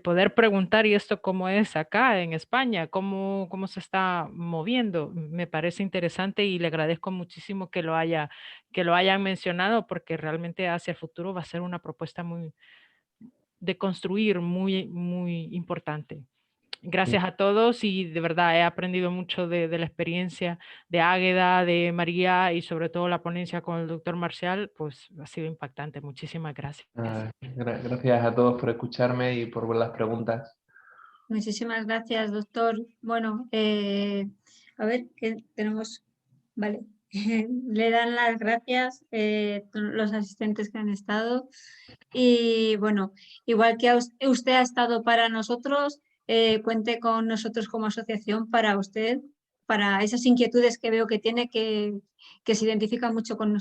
poder preguntar, ¿y esto cómo es acá en España? ¿Cómo se está moviendo? Me parece interesante y le agradezco muchísimo que lo hayan mencionado, porque realmente hacia el futuro va a ser una propuesta de construir muy importante. Gracias a todos y de verdad he aprendido mucho de la experiencia de Águeda, de María y sobre todo la ponencia con el doctor Marcial, pues ha sido impactante. Muchísimas gracias. Gracias a todos por escucharme y por las preguntas. Muchísimas gracias, doctor. Bueno, a ver, ¿qué tenemos? Vale. Le dan las gracias los asistentes que han estado. Y bueno, igual que usted ha estado para nosotros, cuente con nosotros como asociación para usted, para esas inquietudes que veo que tiene, que se identifican mucho con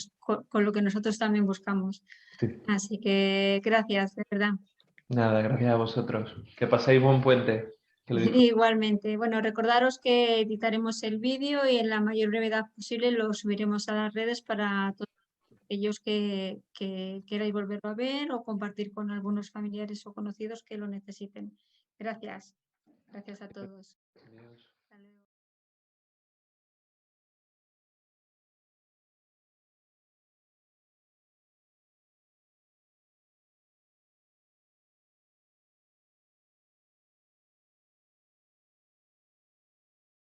lo que nosotros también buscamos. Sí. Así que gracias, de verdad. Nada, gracias a vosotros. Que paséis buen puente. Igualmente. Bueno, recordaros que editaremos el vídeo y en la mayor brevedad posible lo subiremos a las redes para todos aquellos que queráis volverlo a ver o compartir con algunos familiares o conocidos que lo necesiten. Gracias. Gracias a todos. Adiós.